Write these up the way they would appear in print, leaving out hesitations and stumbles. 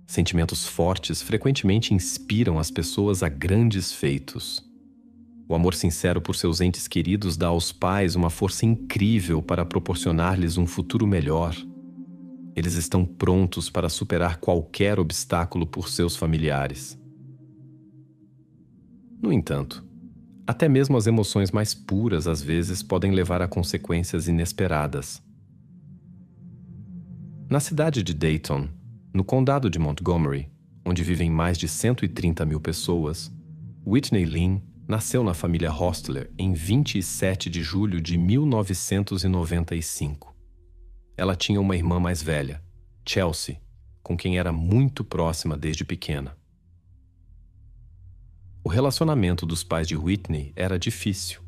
Sentimentos fortes frequentemente inspiram as pessoas a grandes feitos. O amor sincero por seus entes queridos dá aos pais uma força incrível para proporcionar-lhes um futuro melhor. Eles estão prontos para superar qualquer obstáculo por seus familiares. No entanto, até mesmo as emoções mais puras às vezes podem levar a consequências inesperadas. Na cidade de Dayton, no condado de Montgomery, onde vivem mais de 130 mil pessoas, Whitney Lynn nasceu na família Hostler em 27 de julho de 1995. Ela tinha uma irmã mais velha, Chelsea, com quem era muito próxima desde pequena. O relacionamento dos pais de Whitney era difícil.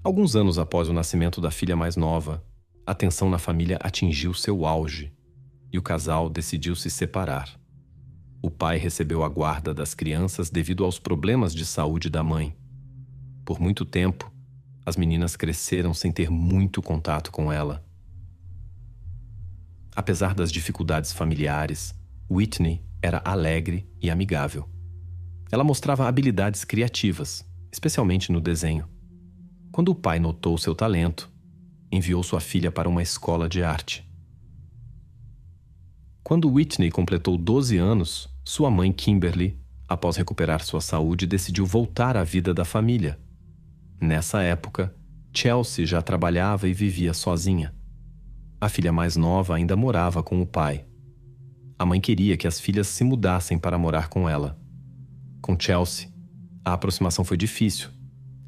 Alguns anos após o nascimento da filha mais nova, a tensão na família atingiu seu auge e o casal decidiu se separar. O pai recebeu a guarda das crianças devido aos problemas de saúde da mãe. Por muito tempo, as meninas cresceram sem ter muito contato com ela. Apesar das dificuldades familiares, Whitney era alegre e amigável. Ela mostrava habilidades criativas, especialmente no desenho. Quando o pai notou seu talento, enviou sua filha para uma escola de arte. Quando Whitney completou 12 anos, sua mãe Kimberly, após recuperar sua saúde, decidiu voltar à vida da família. Nessa época, Chelsea já trabalhava e vivia sozinha. A filha mais nova ainda morava com o pai. A mãe queria que as filhas se mudassem para morar com ela. Com Chelsea, a aproximação foi difícil.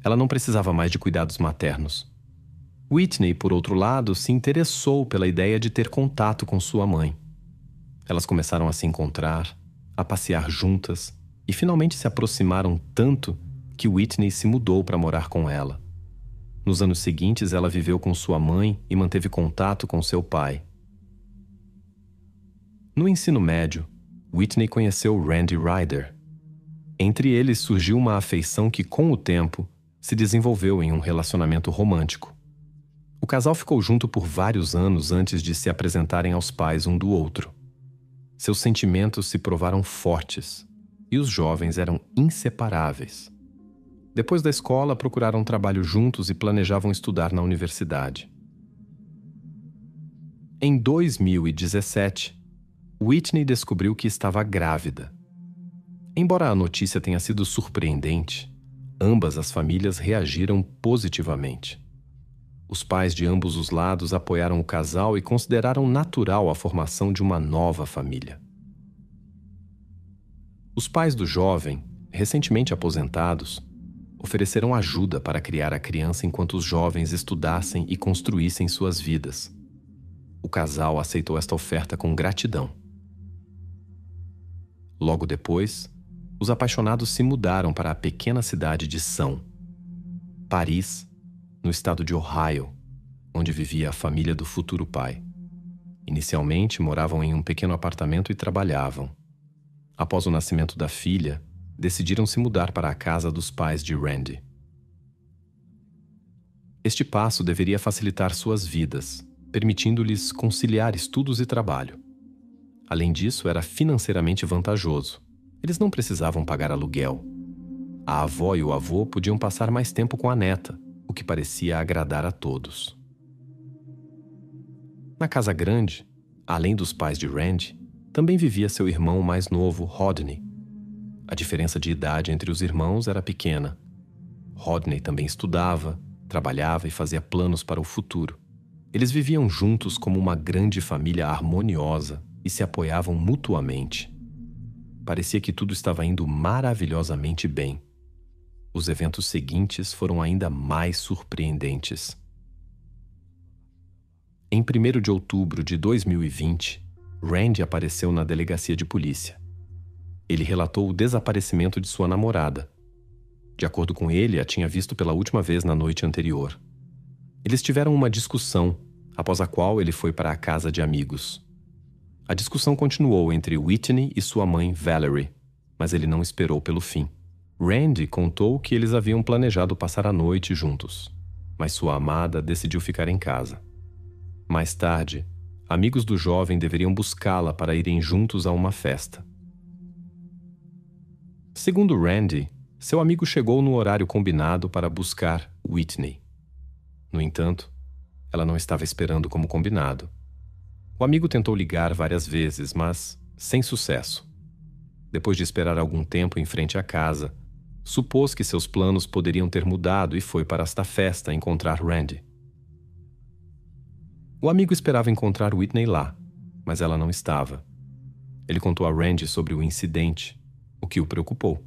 Ela não precisava mais de cuidados maternos. Whitney, por outro lado, se interessou pela ideia de ter contato com sua mãe. Elas começaram a se encontrar, a passear juntas e finalmente se aproximaram tanto que Whitney se mudou para morar com ela. Nos anos seguintes, ela viveu com sua mãe e manteve contato com seu pai. No ensino médio, Whitney conheceu Randy Ryder. Entre eles surgiu uma afeição que, com o tempo, se desenvolveu em um relacionamento romântico. O casal ficou junto por vários anos antes de se apresentarem aos pais um do outro. Seus sentimentos se provaram fortes e os jovens eram inseparáveis. Depois da escola, procuraram trabalho juntos e planejavam estudar na universidade. Em 2017, Whitney descobriu que estava grávida. Embora a notícia tenha sido surpreendente, ambas as famílias reagiram positivamente. Os pais de ambos os lados apoiaram o casal e consideraram natural a formação de uma nova família. Os pais do jovem, recentemente aposentados, ofereceram ajuda para criar a criança enquanto os jovens estudassem e construíssem suas vidas. O casal aceitou esta oferta com gratidão. Logo depois, os apaixonados se mudaram para a pequena cidade de São Paris, no estado de Ohio, onde vivia a família do futuro pai. Inicialmente, moravam em um pequeno apartamento e trabalhavam. Após o nascimento da filha, decidiram se mudar para a casa dos pais de Randy. Este passo deveria facilitar suas vidas, permitindo-lhes conciliar estudos e trabalho. Além disso, era financeiramente vantajoso. Eles não precisavam pagar aluguel. A avó e o avô podiam passar mais tempo com a neta, o que parecia agradar a todos. Na casa grande, além dos pais de Randy, também vivia seu irmão mais novo, Rodney. A diferença de idade entre os irmãos era pequena. Rodney também estudava, trabalhava e fazia planos para o futuro. Eles viviam juntos como uma grande família harmoniosa e se apoiavam mutuamente. Parecia que tudo estava indo maravilhosamente bem. Os eventos seguintes foram ainda mais surpreendentes. Em 1º de outubro de 2020, Randy apareceu na delegacia de polícia. Ele relatou o desaparecimento de sua namorada. De acordo com ele, a tinha visto pela última vez na noite anterior. Eles tiveram uma discussão, após a qual ele foi para a casa de amigos. A discussão continuou entre Whitney e sua mãe Valerie, mas ele não esperou pelo fim. Randy contou que eles haviam planejado passar a noite juntos, mas sua amada decidiu ficar em casa. Mais tarde, amigos do jovem deveriam buscá-la para irem juntos a uma festa. Segundo Randy, seu amigo chegou no horário combinado para buscar Whitney. No entanto, ela não estava esperando como combinado. O amigo tentou ligar várias vezes, mas sem sucesso. Depois de esperar algum tempo em frente à casa, supôs que seus planos poderiam ter mudado e foi para esta festa encontrar Randy. O amigo esperava encontrar Whitney lá, mas ela não estava. Ele contou a Randy sobre o incidente, o que o preocupou.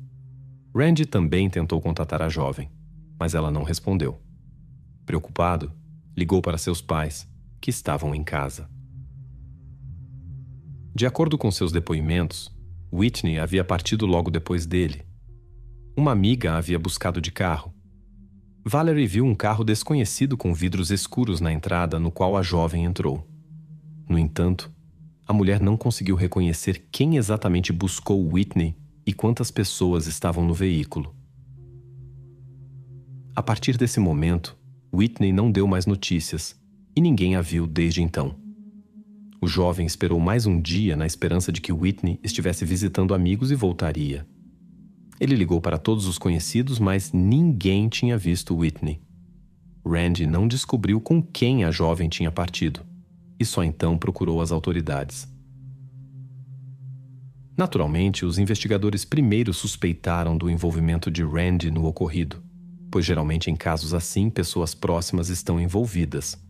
Randy também tentou contatar a jovem, mas ela não respondeu. Preocupado, ligou para seus pais, que estavam em casa. De acordo com seus depoimentos, Whitney havia partido logo depois dele. Uma amiga a havia buscado de carro. Valerie viu um carro desconhecido com vidros escuros na entrada no qual a jovem entrou. No entanto, a mulher não conseguiu reconhecer quem exatamente buscou Whitney e quantas pessoas estavam no veículo. A partir desse momento, Whitney não deu mais notícias e ninguém a viu desde então. O jovem esperou mais um dia na esperança de que Whitney estivesse visitando amigos e voltaria. Ele ligou para todos os conhecidos, mas ninguém tinha visto Whitney. Randy não descobriu com quem a jovem tinha partido e só então procurou as autoridades. Naturalmente, os investigadores primeiro suspeitaram do envolvimento de Randy no ocorrido, pois geralmente em casos assim pessoas próximas estão envolvidas.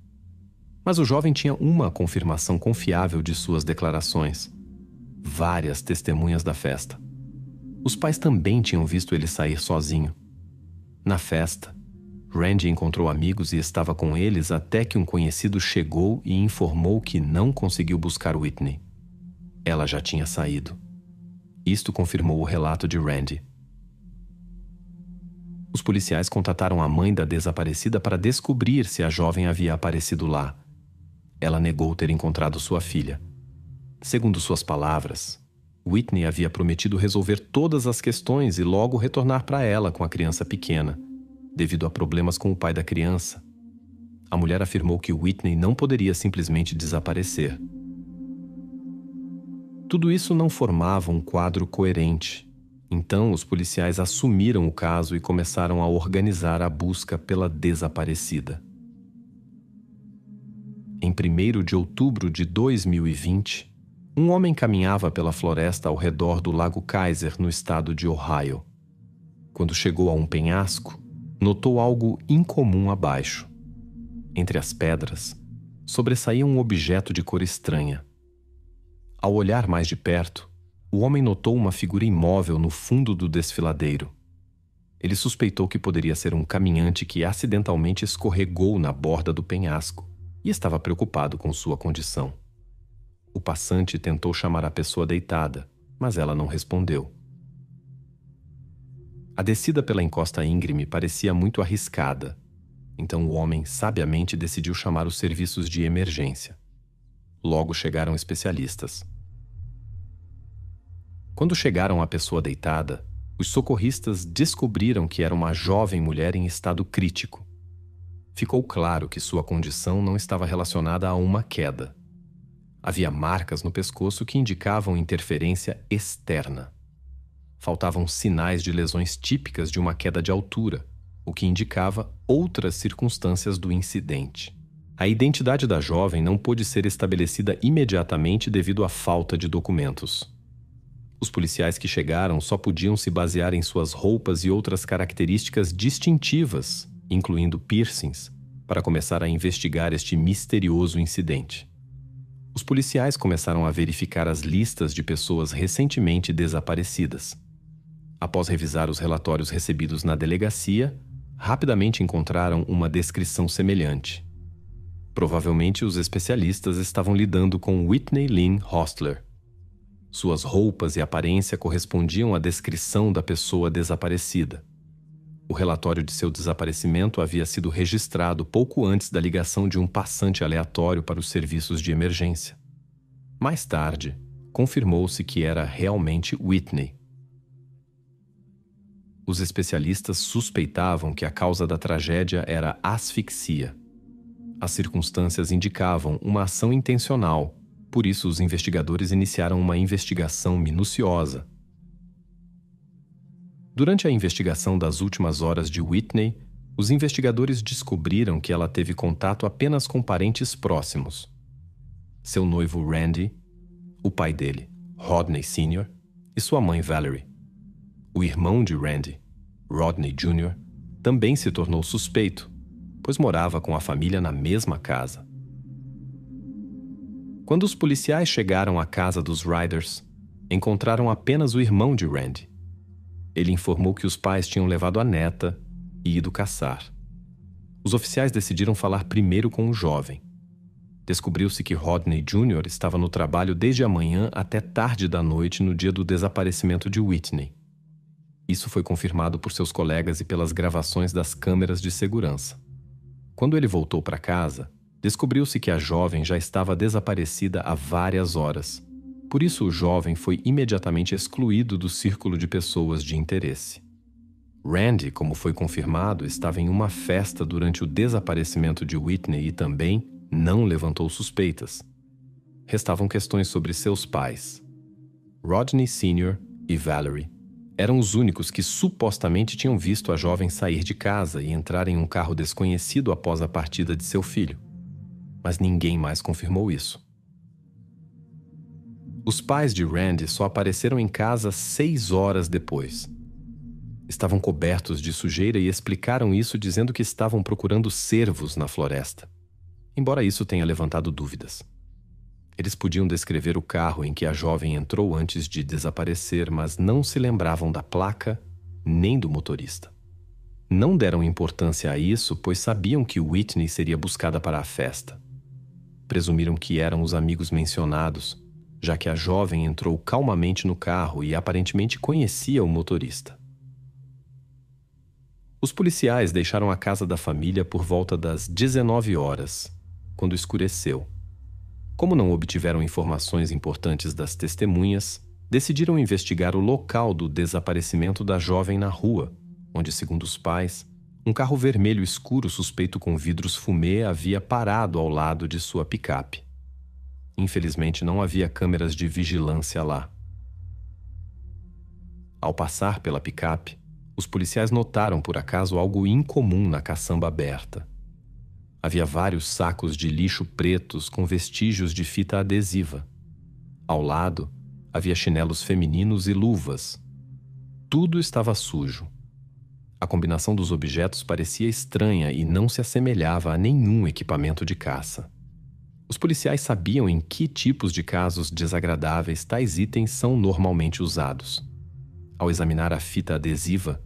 Mas o jovem tinha uma confirmação confiável de suas declarações: várias testemunhas da festa. Os pais também tinham visto ele sair sozinho. Na festa, Randy encontrou amigos e estava com eles até que um conhecido chegou e informou que não conseguiu buscar Whitney. Ela já tinha saído. Isto confirmou o relato de Randy. Os policiais contataram a mãe da desaparecida para descobrir se a jovem havia aparecido lá. Ela negou ter encontrado sua filha. Segundo suas palavras, Whitney havia prometido resolver todas as questões e logo retornar para ela com a criança pequena, devido a problemas com o pai da criança. A mulher afirmou que Whitney não poderia simplesmente desaparecer. Tudo isso não formava um quadro coerente. Então, os policiais assumiram o caso e começaram a organizar a busca pela desaparecida. Em 1º de outubro de 2020, um homem caminhava pela floresta ao redor do Lago Kaiser, no estado de Ohio. Quando chegou a um penhasco, notou algo incomum abaixo. Entre as pedras, sobressaía um objeto de cor estranha. Ao olhar mais de perto, o homem notou uma figura imóvel no fundo do desfiladeiro. Ele suspeitou que poderia ser um caminhante que acidentalmente escorregou na borda do penhasco e estava preocupado com sua condição. O passante tentou chamar a pessoa deitada, mas ela não respondeu. A descida pela encosta íngreme parecia muito arriscada, então o homem sabiamente decidiu chamar os serviços de emergência. Logo chegaram especialistas. Quando chegaram à pessoa deitada, os socorristas descobriram que era uma jovem mulher em estado crítico. Ficou claro que sua condição não estava relacionada a uma queda. Havia marcas no pescoço que indicavam interferência externa. Faltavam sinais de lesões típicas de uma queda de altura, o que indicava outras circunstâncias do incidente. A identidade da jovem não pôde ser estabelecida imediatamente devido à falta de documentos. Os policiais que chegaram só podiam se basear em suas roupas e outras características distintivas, incluindo piercings, para começar a investigar este misterioso incidente. Os policiais começaram a verificar as listas de pessoas recentemente desaparecidas. Após revisar os relatórios recebidos na delegacia, rapidamente encontraram uma descrição semelhante. Provavelmente os especialistas estavam lidando com Whitney Lynn Hostler. Suas roupas e aparência correspondiam à descrição da pessoa desaparecida. O relatório de seu desaparecimento havia sido registrado pouco antes da ligação de um passante aleatório para os serviços de emergência. Mais tarde, confirmou-se que era realmente Whitney. Os especialistas suspeitavam que a causa da tragédia era asfixia. As circunstâncias indicavam uma ação intencional, por isso os investigadores iniciaram uma investigação minuciosa. Durante a investigação das últimas horas de Whitney, os investigadores descobriram que ela teve contato apenas com parentes próximos. Seu noivo Randy, o pai dele, Rodney Sr., e sua mãe Valerie. O irmão de Randy, Rodney Jr., também se tornou suspeito, pois morava com a família na mesma casa. Quando os policiais chegaram à casa dos Ryders, encontraram apenas o irmão de Randy. Ele informou que os pais tinham levado a neta e ido caçar. Os oficiais decidiram falar primeiro com o jovem. Descobriu-se que Rodney Jr. estava no trabalho desde a manhã até tarde da noite no dia do desaparecimento de Whitney. Isso foi confirmado por seus colegas e pelas gravações das câmeras de segurança. Quando ele voltou para casa, descobriu-se que a jovem já estava desaparecida há várias horas. Por isso, o jovem foi imediatamente excluído do círculo de pessoas de interesse. Randy, como foi confirmado, estava em uma festa durante o desaparecimento de Whitney e também não levantou suspeitas. Restavam questões sobre seus pais. Rodney Sr. e Valerie eram os únicos que supostamente tinham visto a jovem sair de casa e entrar em um carro desconhecido após a partida de seu filho. Mas ninguém mais confirmou isso. Os pais de Randy só apareceram em casa 6 horas depois. Estavam cobertos de sujeira e explicaram isso dizendo que estavam procurando cervos na floresta, embora isso tenha levantado dúvidas. Eles podiam descrever o carro em que a jovem entrou antes de desaparecer, mas não se lembravam da placa nem do motorista. Não deram importância a isso, pois sabiam que Whitney seria buscada para a festa. Presumiram que eram os amigos mencionados, já que a jovem entrou calmamente no carro e aparentemente conhecia o motorista. Os policiais deixaram a casa da família por volta das 19 horas, quando escureceu. Como não obtiveram informações importantes das testemunhas, decidiram investigar o local do desaparecimento da jovem na rua, onde, segundo os pais, um carro vermelho escuro suspeito com vidros fumê havia parado ao lado de sua picape. Infelizmente, não havia câmeras de vigilância lá. Ao passar pela picape, os policiais notaram por acaso algo incomum na caçamba aberta. Havia vários sacos de lixo pretos com vestígios de fita adesiva. Ao lado, havia chinelos femininos e luvas. Tudo estava sujo. A combinação dos objetos parecia estranha e não se assemelhava a nenhum equipamento de caça. Os policiais sabiam em que tipos de casos desagradáveis tais itens são normalmente usados. Ao examinar a fita adesiva,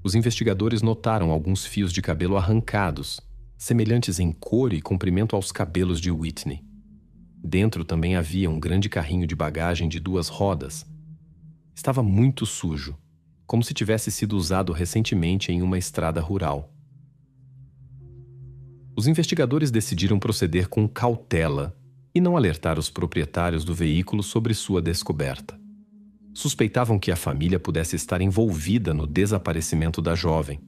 os investigadores notaram alguns fios de cabelo arrancados, semelhantes em cor e comprimento aos cabelos de Whitney. Dentro também havia um grande carrinho de bagagem de 2 rodas. Estava muito sujo, como se tivesse sido usado recentemente em uma estrada rural. Os investigadores decidiram proceder com cautela e não alertar os proprietários do veículo sobre sua descoberta. Suspeitavam que a família pudesse estar envolvida no desaparecimento da jovem.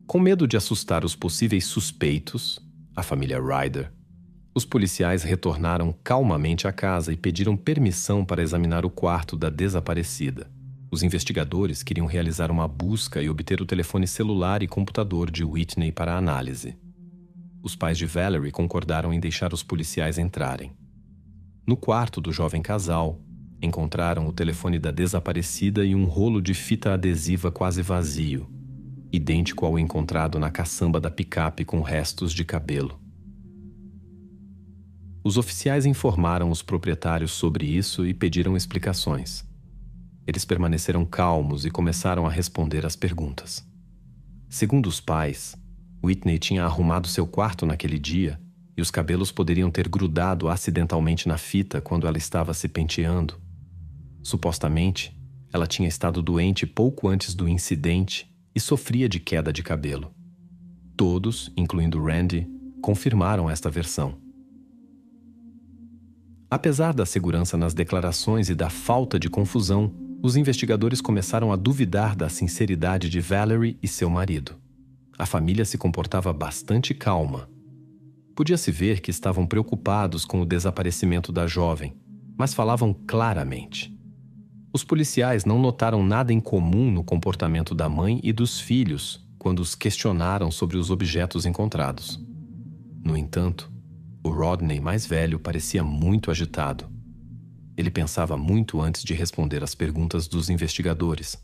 Com medo de assustar os possíveis suspeitos, a família Ryder, os policiais retornaram calmamente à casa e pediram permissão para examinar o quarto da desaparecida. Os investigadores queriam realizar uma busca e obter o telefone celular e computador de Whitney para análise. Os pais de Valerie concordaram em deixar os policiais entrarem. No quarto do jovem casal, encontraram o telefone da desaparecida e um rolo de fita adesiva quase vazio, idêntico ao encontrado na caçamba da picape com restos de cabelo. Os oficiais informaram os proprietários sobre isso e pediram explicações. Eles permaneceram calmos e começaram a responder às perguntas. Segundo os pais, Whitney tinha arrumado seu quarto naquele dia e os cabelos poderiam ter grudado acidentalmente na fita quando ela estava se penteando. Supostamente, ela tinha estado doente pouco antes do incidente e sofria de queda de cabelo. Todos, incluindo Randy, confirmaram esta versão. Apesar da segurança nas declarações e da falta de confusão, os investigadores começaram a duvidar da sinceridade de Valerie e seu marido. A família se comportava bastante calma. Podia-se ver que estavam preocupados com o desaparecimento da jovem, mas falavam claramente. Os policiais não notaram nada em comum no comportamento da mãe e dos filhos quando os questionaram sobre os objetos encontrados. No entanto, o Rodney mais velho parecia muito agitado. Ele pensava muito antes de responder às perguntas dos investigadores.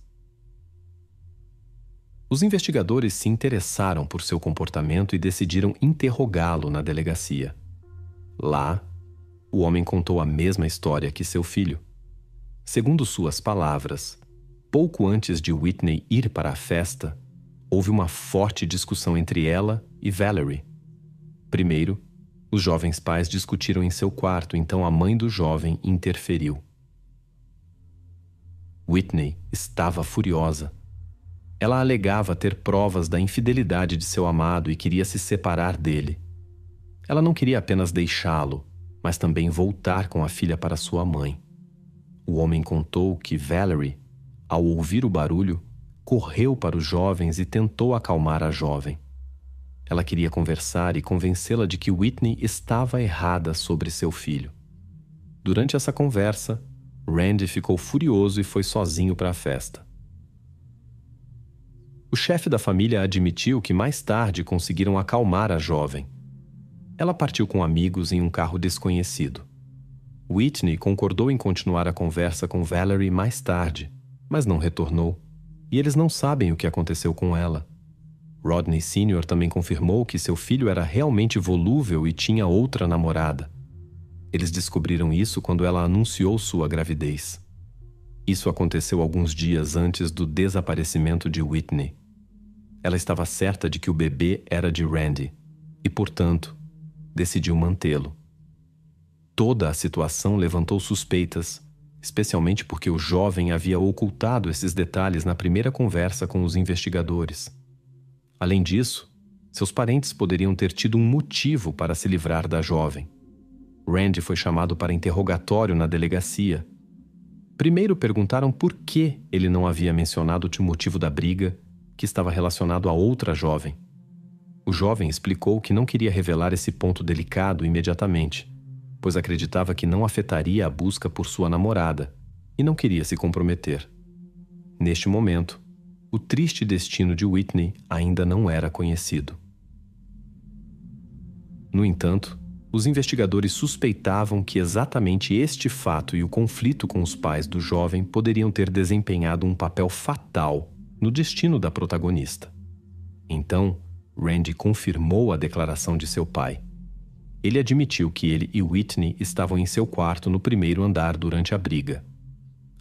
Os investigadores se interessaram por seu comportamento e decidiram interrogá-lo na delegacia. Lá, o homem contou a mesma história que seu filho. Segundo suas palavras, pouco antes de Whitney ir para a festa, houve uma forte discussão entre ela e Valerie. Primeiro, os jovens pais discutiram em seu quarto, então a mãe do jovem interferiu. Whitney estava furiosa. Ela alegava ter provas da infidelidade de seu amado e queria se separar dele. Ela não queria apenas deixá-lo, mas também voltar com a filha para sua mãe. O homem contou que Valerie, ao ouvir o barulho, correu para os jovens e tentou acalmar a jovem. Ela queria conversar e convencê-la de que Whitney estava errada sobre seu filho. Durante essa conversa, Randy ficou furioso e foi sozinho para a festa. O chefe da família admitiu que mais tarde conseguiram acalmar a jovem. Ela partiu com amigos em um carro desconhecido. Whitney concordou em continuar a conversa com Valerie mais tarde, mas não retornou, e eles não sabem o que aconteceu com ela. Rodney Sr. também confirmou que seu filho era realmente volúvel e tinha outra namorada. Eles descobriram isso quando ela anunciou sua gravidez. Isso aconteceu alguns dias antes do desaparecimento de Whitney. Ela estava certa de que o bebê era de Randy e, portanto, decidiu mantê-lo. Toda a situação levantou suspeitas, especialmente porque o jovem havia ocultado esses detalhes na primeira conversa com os investigadores. Além disso, seus parentes poderiam ter tido um motivo para se livrar da jovem. Randy foi chamado para interrogatório na delegacia. Primeiro perguntaram por que ele não havia mencionado o motivo da briga, que estava relacionado a outra jovem. O jovem explicou que não queria revelar esse ponto delicado imediatamente, pois acreditava que não afetaria a busca por sua namorada e não queria se comprometer. Neste momento, o triste destino de Whitney ainda não era conhecido. No entanto, os investigadores suspeitavam que exatamente este fato e o conflito com os pais do jovem poderiam ter desempenhado um papel fatal no destino da protagonista. Então, Randy confirmou a declaração de seu pai. Ele admitiu que ele e Whitney estavam em seu quarto no primeiro andar durante a briga.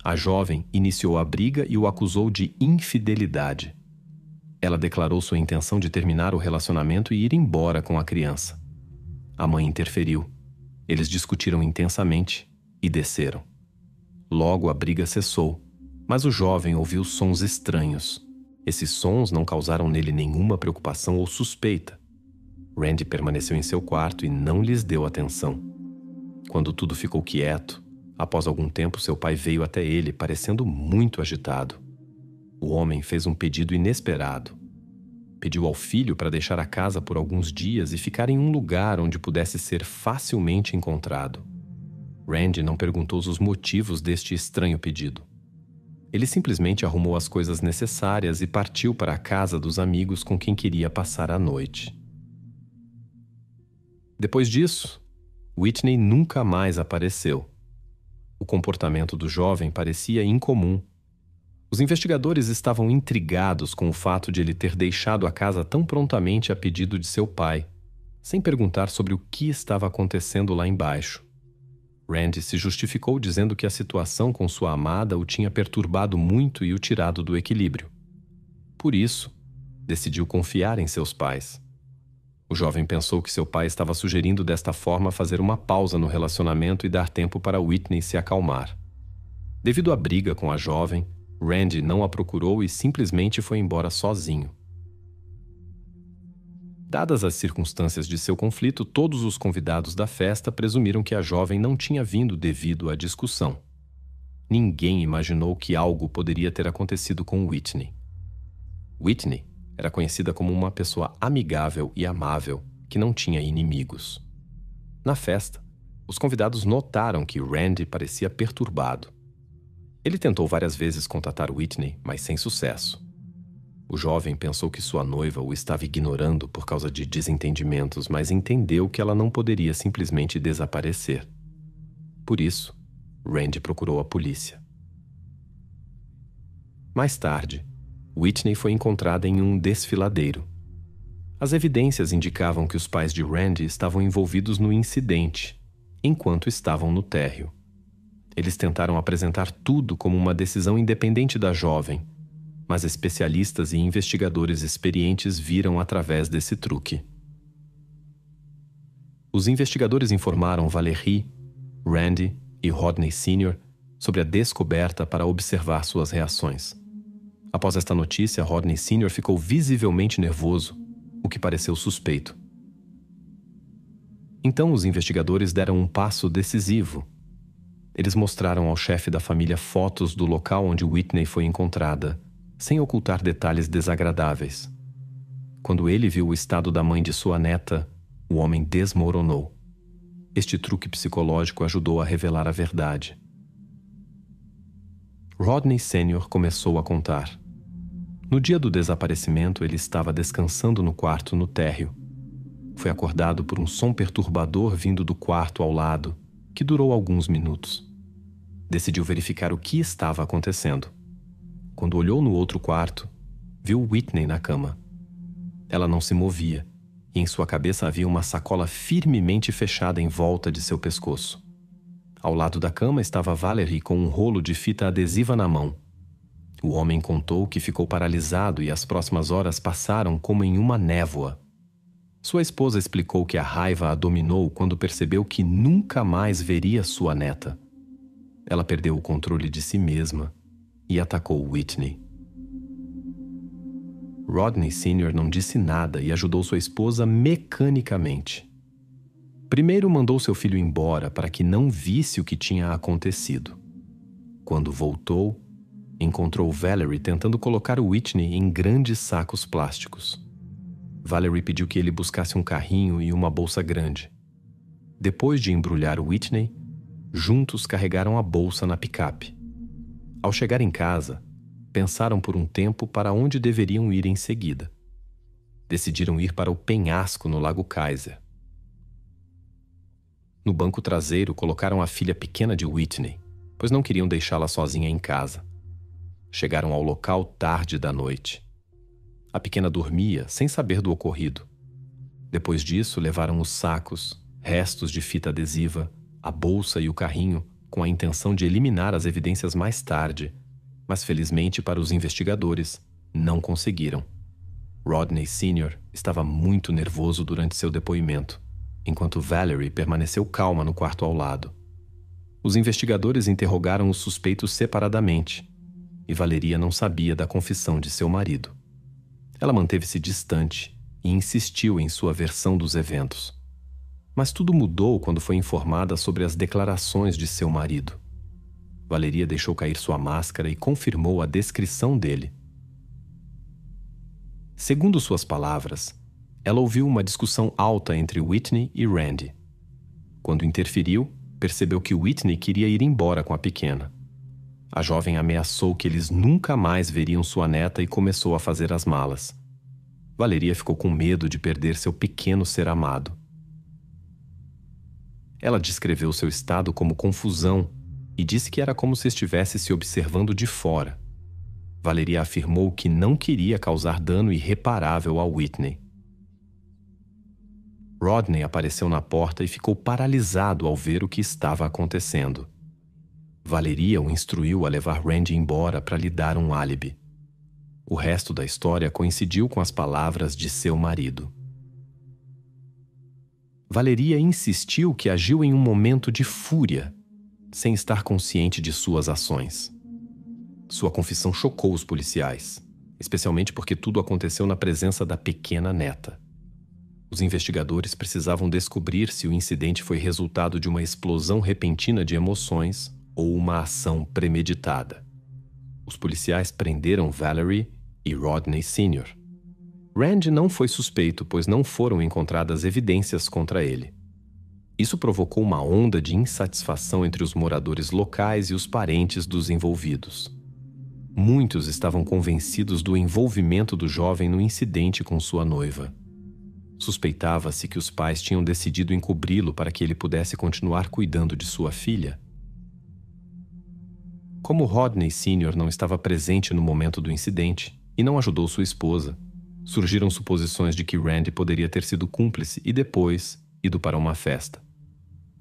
A jovem iniciou a briga e o acusou de infidelidade. Ela declarou sua intenção de terminar o relacionamento e ir embora com a criança. A mãe interferiu. Eles discutiram intensamente e desceram. Logo a briga cessou, mas o jovem ouviu sons estranhos. Esses sons não causaram nele nenhuma preocupação ou suspeita. Randy permaneceu em seu quarto e não lhes deu atenção. Quando tudo ficou quieto, após algum tempo seu pai veio até ele, parecendo muito agitado. O homem fez um pedido inesperado. Pediu ao filho para deixar a casa por alguns dias e ficar em um lugar onde pudesse ser facilmente encontrado. Randy não perguntou os motivos deste estranho pedido. Ele simplesmente arrumou as coisas necessárias e partiu para a casa dos amigos com quem queria passar a noite. Depois disso, Whitney nunca mais apareceu. O comportamento do jovem parecia incomum. Os investigadores estavam intrigados com o fato de ele ter deixado a casa tão prontamente a pedido de seu pai, sem perguntar sobre o que estava acontecendo lá embaixo. Randy se justificou dizendo que a situação com sua amada o tinha perturbado muito e o tirado do equilíbrio. Por isso, decidiu confiar em seus pais. O jovem pensou que seu pai estava sugerindo desta forma fazer uma pausa no relacionamento e dar tempo para Whitney se acalmar. Devido à briga com a jovem, Randy não a procurou e simplesmente foi embora sozinho. Dadas as circunstâncias de seu conflito, todos os convidados da festa presumiram que a jovem não tinha vindo devido à discussão. Ninguém imaginou que algo poderia ter acontecido com Whitney. Whitney era conhecida como uma pessoa amigável e amável, que não tinha inimigos. Na festa, os convidados notaram que Randy parecia perturbado. Ele tentou várias vezes contatar Whitney, mas sem sucesso. O jovem pensou que sua noiva o estava ignorando por causa de desentendimentos, mas entendeu que ela não poderia simplesmente desaparecer. Por isso, Randy procurou a polícia. Mais tarde, Whitney foi encontrada em um desfiladeiro. As evidências indicavam que os pais de Randy estavam envolvidos no incidente, enquanto estavam no térreo. Eles tentaram apresentar tudo como uma decisão independente da jovem, mas especialistas e investigadores experientes viram através desse truque. Os investigadores informaram Valerie, Randy e Rodney Sr. sobre a descoberta para observar suas reações. Após esta notícia, Rodney Sr. ficou visivelmente nervoso, o que pareceu suspeito. Então os investigadores deram um passo decisivo. Eles mostraram ao chefe da família fotos do local onde Whitney foi encontrada, sem ocultar detalhes desagradáveis. Quando ele viu o estado da mãe de sua neta, o homem desmoronou. Este truque psicológico ajudou a revelar a verdade. Rodney Sr. começou a contar. No dia do desaparecimento, ele estava descansando no quarto no térreo. Foi acordado por um som perturbador vindo do quarto ao lado, que durou alguns minutos. Decidiu verificar o que estava acontecendo. Quando olhou no outro quarto, viu Whitney na cama. Ela não se movia, e em sua cabeça havia uma sacola firmemente fechada em volta de seu pescoço. Ao lado da cama estava Valerie com um rolo de fita adesiva na mão. O homem contou que ficou paralisado e as próximas horas passaram como em uma névoa. Sua esposa explicou que a raiva a dominou quando percebeu que nunca mais veria sua neta. Ela perdeu o controle de si mesma e atacou Whitney. Rodney Sr. não disse nada e ajudou sua esposa mecanicamente. Primeiro mandou seu filho embora para que não visse o que tinha acontecido. Quando voltou, encontrou Valerie tentando colocar Whitney em grandes sacos plásticos. Valerie pediu que ele buscasse um carrinho e uma bolsa grande. Depois de embrulhar Whitney, juntos carregaram a bolsa na picape. Ao chegar em casa, pensaram por um tempo para onde deveriam ir em seguida. Decidiram ir para o penhasco no Lago Kaiser. No banco traseiro, colocaram a filha pequena de Whitney, pois não queriam deixá-la sozinha em casa. Chegaram ao local tarde da noite. A pequena dormia, sem saber do ocorrido. Depois disso, levaram os sacos, restos de fita adesiva, a bolsa e o carrinho, com a intenção de eliminar as evidências mais tarde, mas felizmente para os investigadores, não conseguiram. Rodney Sr. estava muito nervoso durante seu depoimento, enquanto Valerie permaneceu calma no quarto ao lado. Os investigadores interrogaram os suspeitos separadamente, e Valeria não sabia da confissão de seu marido. Ela manteve-se distante e insistiu em sua versão dos eventos. Mas tudo mudou quando foi informada sobre as declarações de seu marido. Valeria deixou cair sua máscara e confirmou a descrição dele. Segundo suas palavras, ela ouviu uma discussão alta entre Whitney e Randy. Quando interferiu, percebeu que Whitney queria ir embora com a pequena. A jovem ameaçou que eles nunca mais veriam sua neta e começou a fazer as malas. Valeria ficou com medo de perder seu pequeno ser amado. Ela descreveu seu estado como confusão e disse que era como se estivesse se observando de fora. Valeria afirmou que não queria causar dano irreparável a Whitney. Rodney apareceu na porta e ficou paralisado ao ver o que estava acontecendo. Valeria o instruiu a levar Randy embora para lhe dar um álibi. O resto da história coincidiu com as palavras de seu marido. Valeria insistiu que agiu em um momento de fúria, sem estar consciente de suas ações. Sua confissão chocou os policiais, especialmente porque tudo aconteceu na presença da pequena neta. Os investigadores precisavam descobrir se o incidente foi resultado de uma explosão repentina de emoções ou uma ação premeditada. Os policiais prenderam Valerie e Rodney Sr. Rand não foi suspeito, pois não foram encontradas evidências contra ele. Isso provocou uma onda de insatisfação entre os moradores locais e os parentes dos envolvidos. Muitos estavam convencidos do envolvimento do jovem no incidente com sua noiva. Suspeitava-se que os pais tinham decidido encobri-lo para que ele pudesse continuar cuidando de sua filha. Como Rodney Sr. não estava presente no momento do incidente e não ajudou sua esposa, surgiram suposições de que Rand poderia ter sido cúmplice e depois ido para uma festa.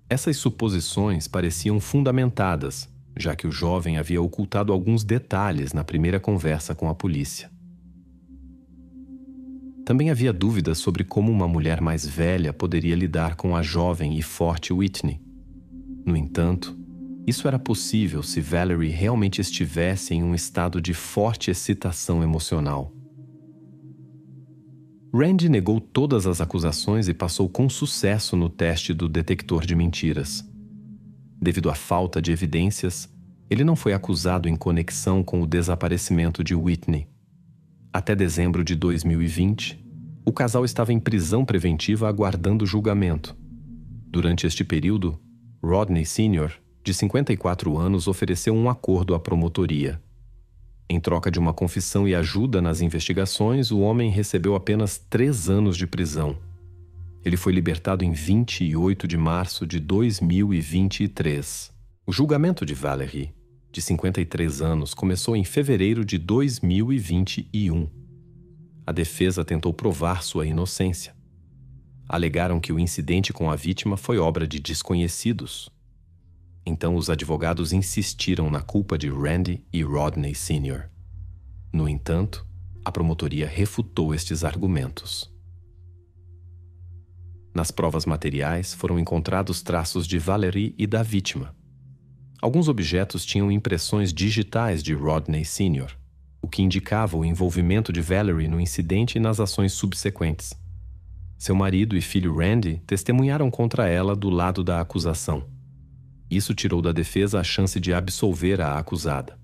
Essas suposições pareciam fundamentadas, já que o jovem havia ocultado alguns detalhes na primeira conversa com a polícia. Também havia dúvidas sobre como uma mulher mais velha poderia lidar com a jovem e forte Whitney. No entanto, isso era possível se Valerie realmente estivesse em um estado de forte excitação emocional. Rand negou todas as acusações e passou com sucesso no teste do detector de mentiras. Devido à falta de evidências, ele não foi acusado em conexão com o desaparecimento de Whitney. Até dezembro de 2020, o casal estava em prisão preventiva aguardando julgamento. Durante este período, Rodney Sr., de 54 anos, ofereceu um acordo à promotoria. Em troca de uma confissão e ajuda nas investigações, o homem recebeu apenas 3 anos de prisão. Ele foi libertado em 28 de março de 2023. O julgamento de Valerie, de 53 anos, começou em fevereiro de 2021. A defesa tentou provar sua inocência. Alegaram que o incidente com a vítima foi obra de desconhecidos. Então os advogados insistiram na culpa de Randy e Rodney Sr. No entanto, a promotoria refutou estes argumentos. Nas provas materiais foram encontrados traços de Valerie e da vítima. Alguns objetos tinham impressões digitais de Rodney Sr., o que indicava o envolvimento de Valerie no incidente e nas ações subsequentes. Seu marido e filho Randy testemunharam contra ela do lado da acusação. Isso tirou da defesa a chance de absolver a acusada.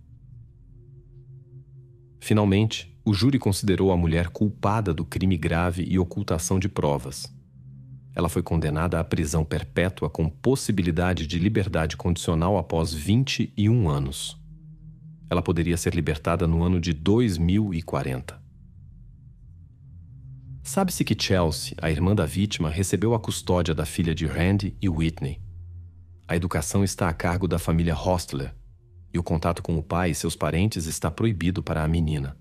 Finalmente, o júri considerou a mulher culpada do crime grave e ocultação de provas. Ela foi condenada à prisão perpétua com possibilidade de liberdade condicional após 21 anos. Ela poderia ser libertada no ano de 2040. Sabe-se que Chelsea, a irmã da vítima, recebeu a custódia da filha de Randy e Whitney. A educação está a cargo da família Hostler, e o contato com o pai e seus parentes está proibido para a menina.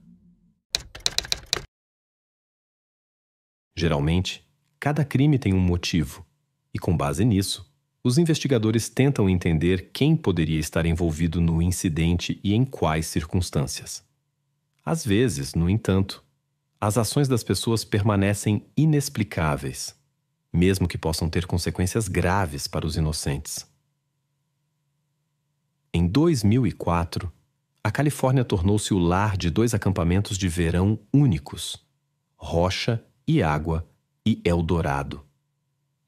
Geralmente, cada crime tem um motivo, e com base nisso, os investigadores tentam entender quem poderia estar envolvido no incidente e em quais circunstâncias. Às vezes, no entanto, as ações das pessoas permanecem inexplicáveis, mesmo que possam ter consequências graves para os inocentes. Em 2004, a Califórnia tornou-se o lar de 2 acampamentos de verão únicos, Rocha e Água e Eldorado.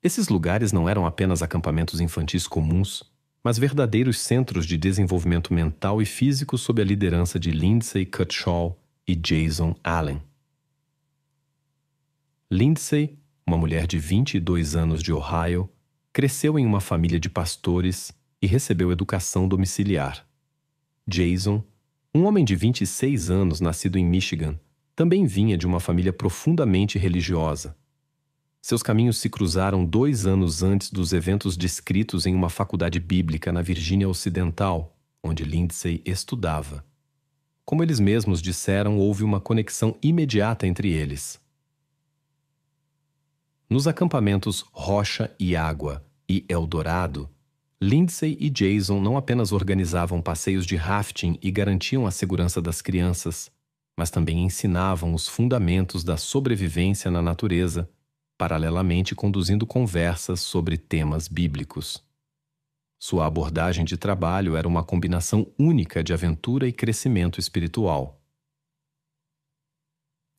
Esses lugares não eram apenas acampamentos infantis comuns, mas verdadeiros centros de desenvolvimento mental e físico sob a liderança de Lindsay Cutshaw e Jason Allen. Lindsay, uma mulher de 22 anos de Ohio, cresceu em uma família de pastores e recebeu educação domiciliar. Jason, um homem de 26 anos nascido em Michigan, também vinha de uma família profundamente religiosa. Seus caminhos se cruzaram 2 anos antes dos eventos descritos em uma faculdade bíblica na Virgínia Ocidental, onde Lindsay estudava. Como eles mesmos disseram, houve uma conexão imediata entre eles. Nos acampamentos Rocha e Água e Eldorado, Lindsay e Jason não apenas organizavam passeios de rafting e garantiam a segurança das crianças, mas também ensinavam os fundamentos da sobrevivência na natureza, paralelamente conduzindo conversas sobre temas bíblicos. Sua abordagem de trabalho era uma combinação única de aventura e crescimento espiritual.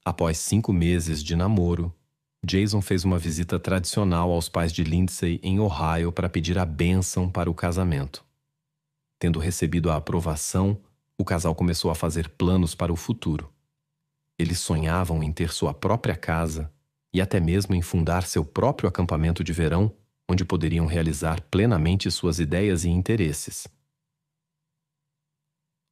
Após 5 meses de namoro, Jason fez uma visita tradicional aos pais de Lindsay em Ohio para pedir a bênção para o casamento. Tendo recebido a aprovação, o casal começou a fazer planos para o futuro. Eles sonhavam em ter sua própria casa e até mesmo em fundar seu próprio acampamento de verão, onde poderiam realizar plenamente suas ideias e interesses.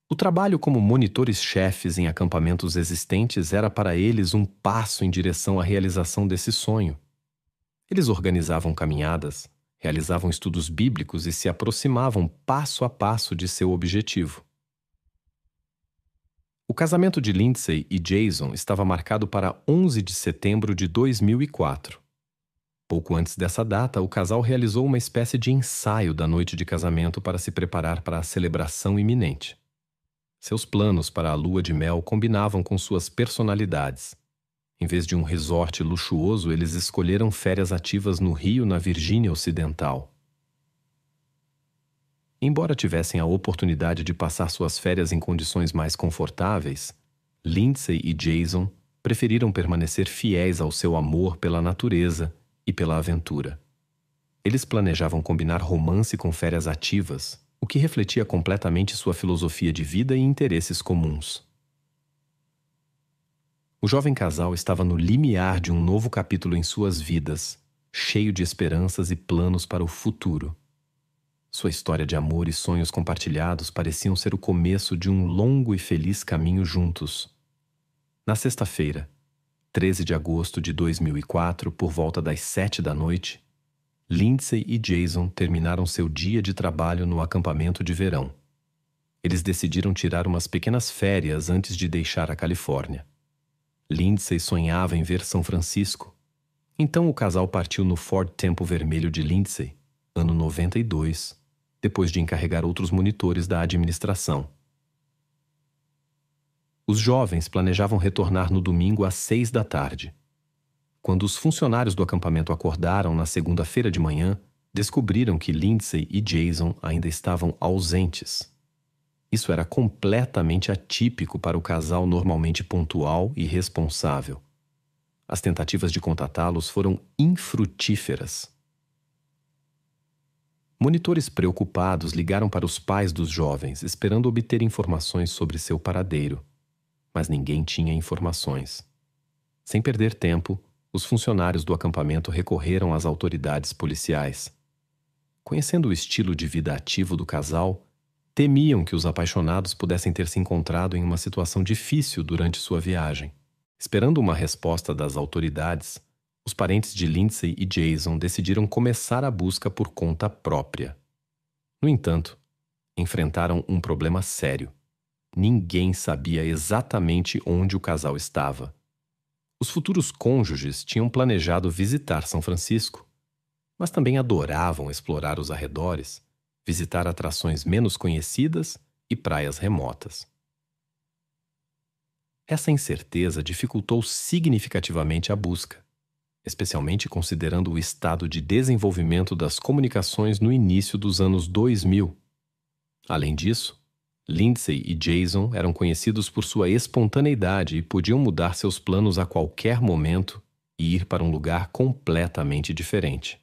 O trabalho como monitores-chefes em acampamentos existentes era para eles um passo em direção à realização desse sonho. Eles organizavam caminhadas, realizavam estudos bíblicos e se aproximavam passo a passo de seu objetivo. O casamento de Lindsay e Jason estava marcado para 11 de setembro de 2004. Pouco antes dessa data, o casal realizou uma espécie de ensaio da noite de casamento para se preparar para a celebração iminente. Seus planos para a lua de mel combinavam com suas personalidades. Em vez de um resort luxuoso, eles escolheram férias ativas no Rio, na Virgínia Ocidental. Embora tivessem a oportunidade de passar suas férias em condições mais confortáveis, Lindsay e Jason preferiram permanecer fiéis ao seu amor pela natureza e pela aventura. Eles planejavam combinar romance com férias ativas, o que refletia completamente sua filosofia de vida e interesses comuns. O jovem casal estava no limiar de um novo capítulo em suas vidas, cheio de esperanças e planos para o futuro. Sua história de amor e sonhos compartilhados pareciam ser o começo de um longo e feliz caminho juntos. Na sexta-feira, 13 de agosto de 2004, por volta das 7 da noite, Lindsay e Jason terminaram seu dia de trabalho no acampamento de verão. Eles decidiram tirar umas pequenas férias antes de deixar a Califórnia. Lindsay sonhava em ver São Francisco. Então o casal partiu no Ford Tempo vermelho de Lindsay, ano 92, depois de encarregar outros monitores da administração. Os jovens planejavam retornar no domingo às 6 da tarde. Quando os funcionários do acampamento acordaram na segunda-feira de manhã, descobriram que Lindsay e Jason ainda estavam ausentes. Isso era completamente atípico para o casal normalmente pontual e responsável. As tentativas de contatá-los foram infrutíferas. Monitores preocupados ligaram para os pais dos jovens, esperando obter informações sobre seu paradeiro. Mas ninguém tinha informações. Sem perder tempo, os funcionários do acampamento recorreram às autoridades policiais. Conhecendo o estilo de vida ativo do casal, temiam que os apaixonados pudessem ter se encontrado em uma situação difícil durante sua viagem. Esperando uma resposta das autoridades, os parentes de Lindsay e Jason decidiram começar a busca por conta própria. No entanto, enfrentaram um problema sério. Ninguém sabia exatamente onde o casal estava. Os futuros cônjuges tinham planejado visitar São Francisco, mas também adoravam explorar os arredores, visitar atrações menos conhecidas e praias remotas. Essa incerteza dificultou significativamente a busca, especialmente considerando o estado de desenvolvimento das comunicações no início dos anos 2000. Além disso, Lindsay e Jason eram conhecidos por sua espontaneidade e podiam mudar seus planos a qualquer momento e ir para um lugar completamente diferente.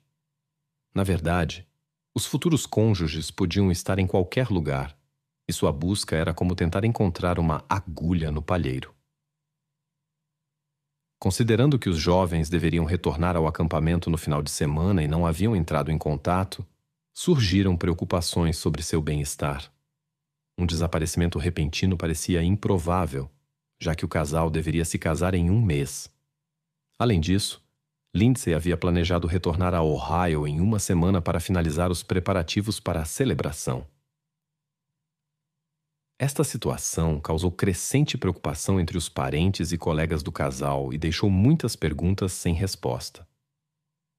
Na verdade, os futuros cônjuges podiam estar em qualquer lugar, e sua busca era como tentar encontrar uma agulha no palheiro. Considerando que os jovens deveriam retornar ao acampamento no final de semana e não haviam entrado em contato, surgiram preocupações sobre seu bem-estar. Um desaparecimento repentino parecia improvável, já que o casal deveria se casar em um mês. Além disso, Lindsay havia planejado retornar a Ohio em uma semana para finalizar os preparativos para a celebração. Esta situação causou crescente preocupação entre os parentes e colegas do casal e deixou muitas perguntas sem resposta.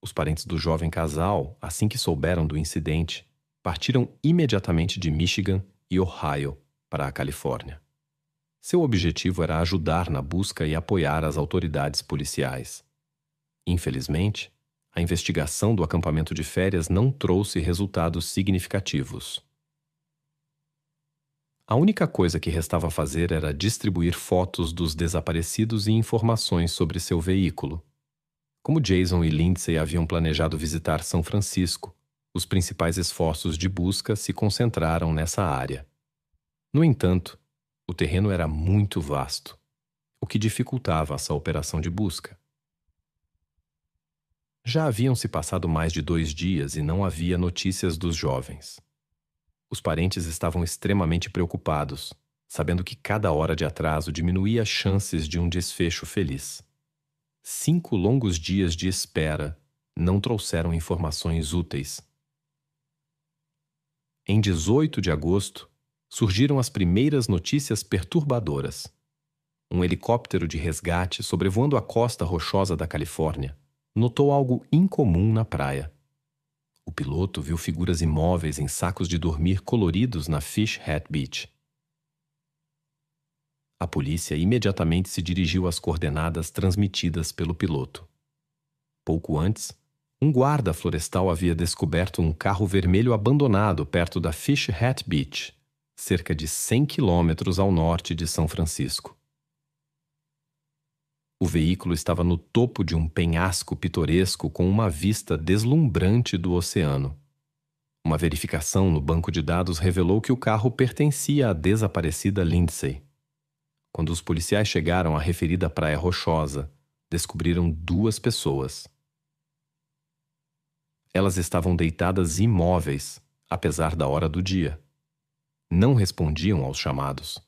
Os parentes do jovem casal, assim que souberam do incidente, partiram imediatamente de Michigan e Ohio para a Califórnia. Seu objetivo era ajudar na busca e apoiar as autoridades policiais. Infelizmente, a investigação do acampamento de férias não trouxe resultados significativos. A única coisa que restava fazer era distribuir fotos dos desaparecidos e informações sobre seu veículo. Como Jason e Lindsay haviam planejado visitar São Francisco, os principais esforços de busca se concentraram nessa área. No entanto, o terreno era muito vasto. O o que dificultava essa operação de busca. Já haviam se passado mais de 2 dias e não havia notícias dos jovens. Os parentes estavam extremamente preocupados, sabendo que cada hora de atraso diminuía as chances de um desfecho feliz. 5 longos dias de espera não trouxeram informações úteis. Em 18 de agosto, surgiram as primeiras notícias perturbadoras. Um helicóptero de resgate sobrevoando a costa rochosa da Califórnia notou algo incomum na praia. O piloto viu figuras imóveis em sacos de dormir coloridos na Fish Head Beach. A polícia imediatamente se dirigiu às coordenadas transmitidas pelo piloto. Pouco antes, um guarda florestal havia descoberto um carro vermelho abandonado perto da Fish Head Beach, cerca de 100 quilômetros ao norte de São Francisco. O veículo estava no topo de um penhasco pitoresco com uma vista deslumbrante do oceano. Uma verificação no banco de dados revelou que o carro pertencia à desaparecida Lindsay. Quando os policiais chegaram à referida praia rochosa, descobriram 2 pessoas. Elas estavam deitadas imóveis, apesar da hora do dia. Não respondiam aos chamados.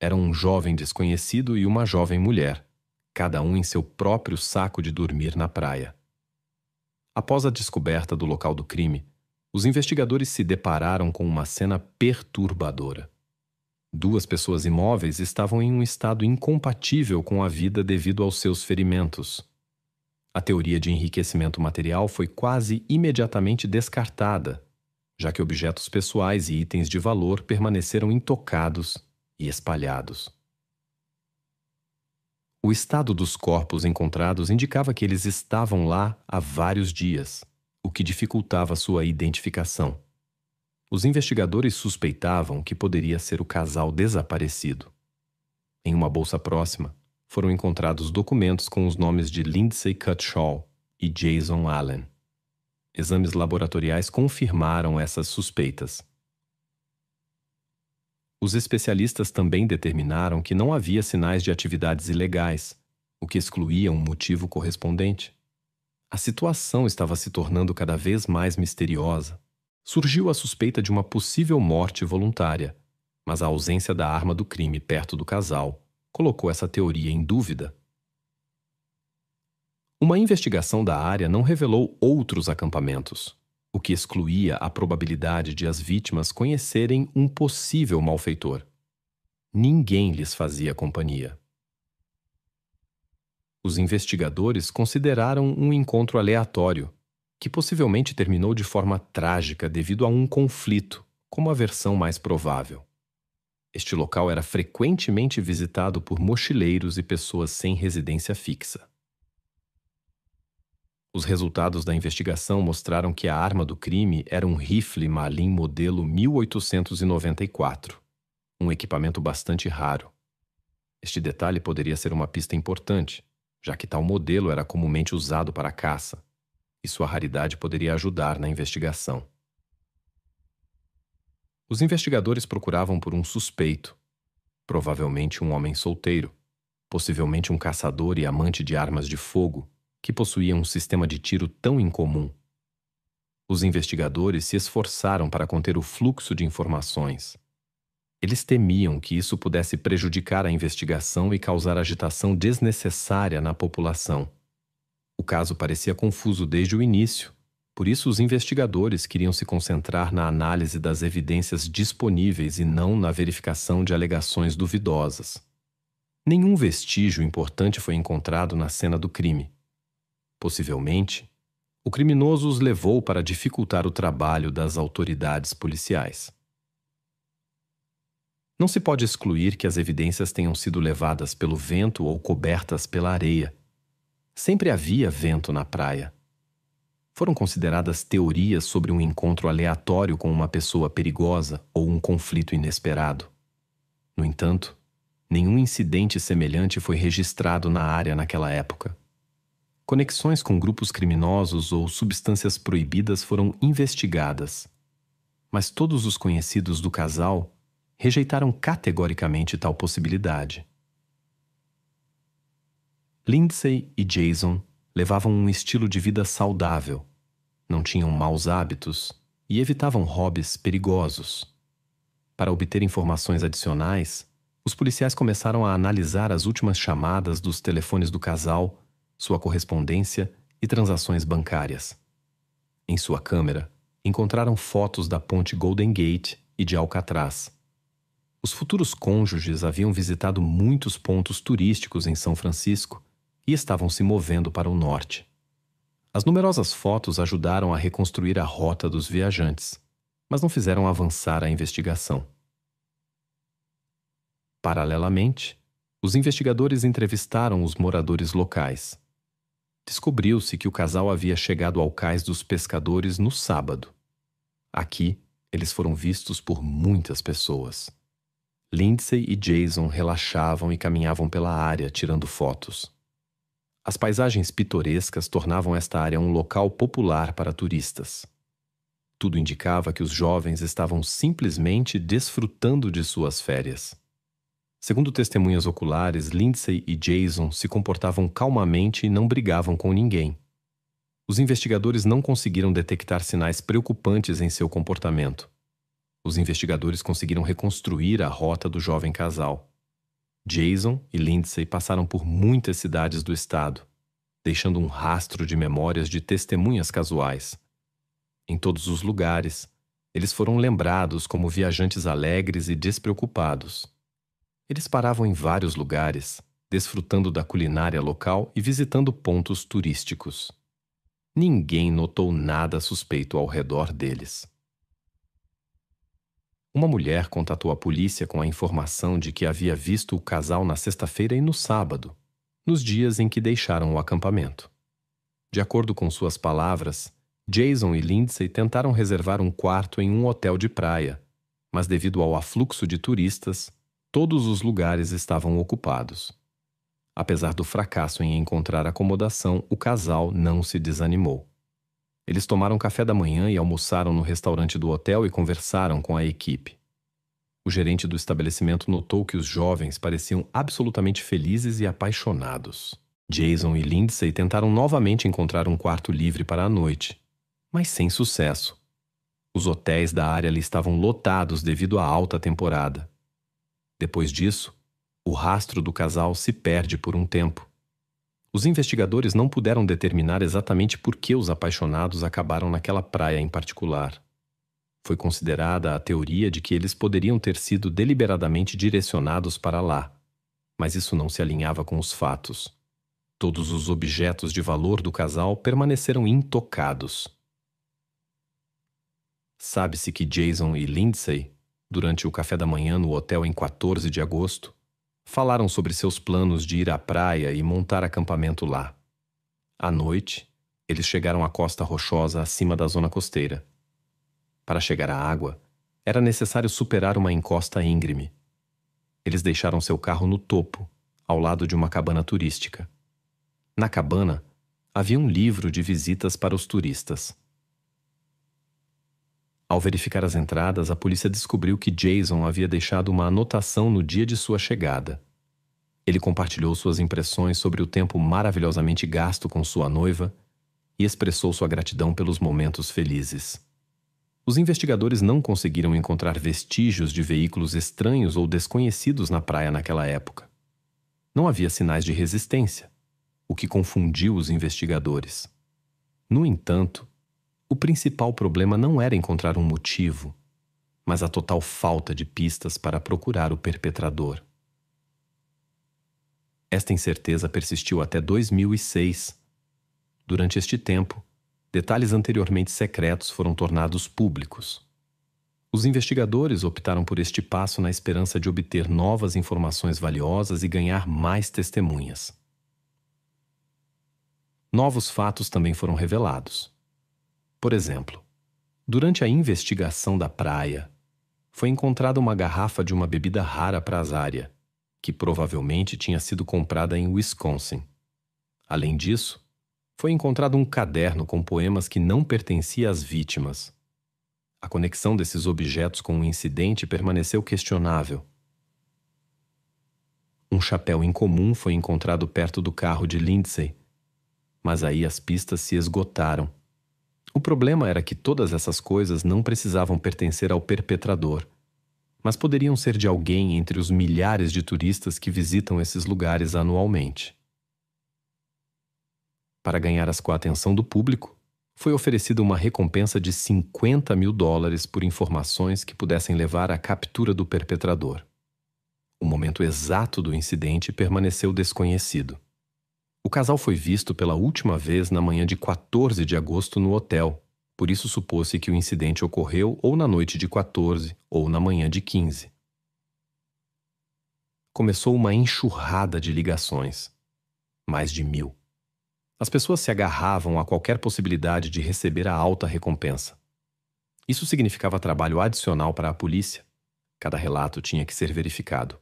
Eram um jovem desconhecido e uma jovem mulher, cada um em seu próprio saco de dormir na praia. Após a descoberta do local do crime, os investigadores se depararam com uma cena perturbadora. 2 pessoas imóveis estavam em um estado incompatível com a vida devido aos seus ferimentos. A teoria de enriquecimento material foi quase imediatamente descartada, já que objetos pessoais e itens de valor permaneceram intocados e espalhados. O estado dos corpos encontrados indicava que eles estavam lá há vários dias, o que dificultava sua identificação. Os investigadores suspeitavam que poderia ser o casal desaparecido. Em uma bolsa próxima, foram encontrados documentos com os nomes de Lindsay Cutshaw e Jason Allen. Exames laboratoriais confirmaram essas suspeitas. Os especialistas também determinaram que não havia sinais de atividades ilegais, o que excluía um motivo correspondente. A situação estava se tornando cada vez mais misteriosa. Surgiu a suspeita de uma possível morte voluntária, mas a ausência da arma do crime perto do casal colocou essa teoria em dúvida. Uma investigação da área não revelou outros acampamentos, o que excluía a probabilidade de as vítimas conhecerem um possível malfeitor. Ninguém lhes fazia companhia. Os investigadores consideraram um encontro aleatório, que possivelmente terminou de forma trágica devido a um conflito, como a versão mais provável. Este local era frequentemente visitado por mochileiros e pessoas sem residência fixa. Os resultados da investigação mostraram que a arma do crime era um rifle Marlin modelo 1894, um equipamento bastante raro. Este detalhe poderia ser uma pista importante, já que tal modelo era comumente usado para caça, e sua raridade poderia ajudar na investigação. Os investigadores procuravam por um suspeito, provavelmente um homem solteiro, possivelmente um caçador e amante de armas de fogo, que possuía um sistema de tiro tão incomum. Os investigadores se esforçaram para conter o fluxo de informações. Eles temiam que isso pudesse prejudicar a investigação e causar agitação desnecessária na população. O caso parecia confuso desde o início, por isso os investigadores queriam se concentrar na análise das evidências disponíveis e não na verificação de alegações duvidosas. Nenhum vestígio importante foi encontrado na cena do crime. Possivelmente, o criminoso os levou para dificultar o trabalho das autoridades policiais. Não se pode excluir que as evidências tenham sido levadas pelo vento ou cobertas pela areia. Sempre havia vento na praia. Foram consideradas teorias sobre um encontro aleatório com uma pessoa perigosa ou um conflito inesperado. No entanto, nenhum incidente semelhante foi registrado na área naquela época. Conexões com grupos criminosos ou substâncias proibidas foram investigadas, mas todos os conhecidos do casal rejeitaram categoricamente tal possibilidade. Lindsay e Jason levavam um estilo de vida saudável, não tinham maus hábitos e evitavam hobbies perigosos. Para obter informações adicionais, os policiais começaram a analisar as últimas chamadas dos telefones do casal, sua correspondência e transações bancárias. Em sua câmera, encontraram fotos da ponte Golden Gate e de Alcatraz. Os futuros cônjuges haviam visitado muitos pontos turísticos em São Francisco e estavam se movendo para o norte. As numerosas fotos ajudaram a reconstruir a rota dos viajantes, mas não fizeram avançar a investigação. Paralelamente, os investigadores entrevistaram os moradores locais. Descobriu-se que o casal havia chegado ao cais dos pescadores no sábado. Aqui, eles foram vistos por muitas pessoas. Lindsay e Jason relaxavam e caminhavam pela área, tirando fotos. As paisagens pitorescas tornavam esta área um local popular para turistas. Tudo indicava que os jovens estavam simplesmente desfrutando de suas férias. Segundo testemunhas oculares, Lindsay e Jason se comportavam calmamente e não brigavam com ninguém. Os investigadores não conseguiram detectar sinais preocupantes em seu comportamento. Os investigadores conseguiram reconstruir a rota do jovem casal. Jason e Lindsay passaram por muitas cidades do estado, deixando um rastro de memórias de testemunhas casuais. Em todos os lugares, eles foram lembrados como viajantes alegres e despreocupados. Eles paravam em vários lugares, desfrutando da culinária local e visitando pontos turísticos. Ninguém notou nada suspeito ao redor deles. Uma mulher contatou a polícia com a informação de que havia visto o casal na sexta-feira e no sábado, nos dias em que deixaram o acampamento. De acordo com suas palavras, Jason e Lindsay tentaram reservar um quarto em um hotel de praia, mas devido ao afluxo de turistas, todos os lugares estavam ocupados. Apesar do fracasso em encontrar acomodação, o casal não se desanimou. Eles tomaram café da manhã e almoçaram no restaurante do hotel e conversaram com a equipe. O gerente do estabelecimento notou que os jovens pareciam absolutamente felizes e apaixonados. Jason e Lindsay tentaram novamente encontrar um quarto livre para a noite, mas sem sucesso. Os hotéis da área ali estavam lotados devido à alta temporada. Depois disso, o rastro do casal se perde por um tempo. Os investigadores não puderam determinar exatamente por que os apaixonados acabaram naquela praia em particular. Foi considerada a teoria de que eles poderiam ter sido deliberadamente direcionados para lá, mas isso não se alinhava com os fatos. Todos os objetos de valor do casal permaneceram intocados. Sabe-se que Jason e Lindsay, durante o café da manhã no hotel em 14 de agosto, falaram sobre seus planos de ir à praia e montar acampamento lá. À noite, eles chegaram à costa rochosa acima da zona costeira. Para chegar à água, era necessário superar uma encosta íngreme. Eles deixaram seu carro no topo, ao lado de uma cabana turística. Na cabana, havia um livro de visitas para os turistas. Ao verificar as entradas, a polícia descobriu que Jason havia deixado uma anotação no dia de sua chegada. Ele compartilhou suas impressões sobre o tempo maravilhosamente gasto com sua noiva e expressou sua gratidão pelos momentos felizes. Os investigadores não conseguiram encontrar vestígios de veículos estranhos ou desconhecidos na praia naquela época. Não havia sinais de resistência, o que confundiu os investigadores. No entanto, o principal problema não era encontrar um motivo, mas a total falta de pistas para procurar o perpetrador. Esta incerteza persistiu até 2006. Durante este tempo, detalhes anteriormente secretos foram tornados públicos. Os investigadores optaram por este passo na esperança de obter novas informações valiosas e ganhar mais testemunhas. Novos fatos também foram revelados. Por exemplo, durante a investigação da praia, foi encontrada uma garrafa de uma bebida rara prasária, que provavelmente tinha sido comprada em Wisconsin. Além disso, foi encontrado um caderno com poemas que não pertencia às vítimas. A conexão desses objetos com o incidente permaneceu questionável. Um chapéu incomum foi encontrado perto do carro de Lindsay, mas aí as pistas se esgotaram. O problema era que todas essas coisas não precisavam pertencer ao perpetrador, mas poderiam ser de alguém entre os milhares de turistas que visitam esses lugares anualmente. Para ganhar a atenção do público, foi oferecida uma recompensa de $50.000 por informações que pudessem levar à captura do perpetrador. O momento exato do incidente permaneceu desconhecido. O casal foi visto pela última vez na manhã de 14 de agosto no hotel, por isso supôs-se que o incidente ocorreu ou na noite de 14 ou na manhã de 15. Começou uma enxurrada de ligações. Mais de 1.000. As pessoas se agarravam a qualquer possibilidade de receber a alta recompensa. Isso significava trabalho adicional para a polícia. Cada relato tinha que ser verificado.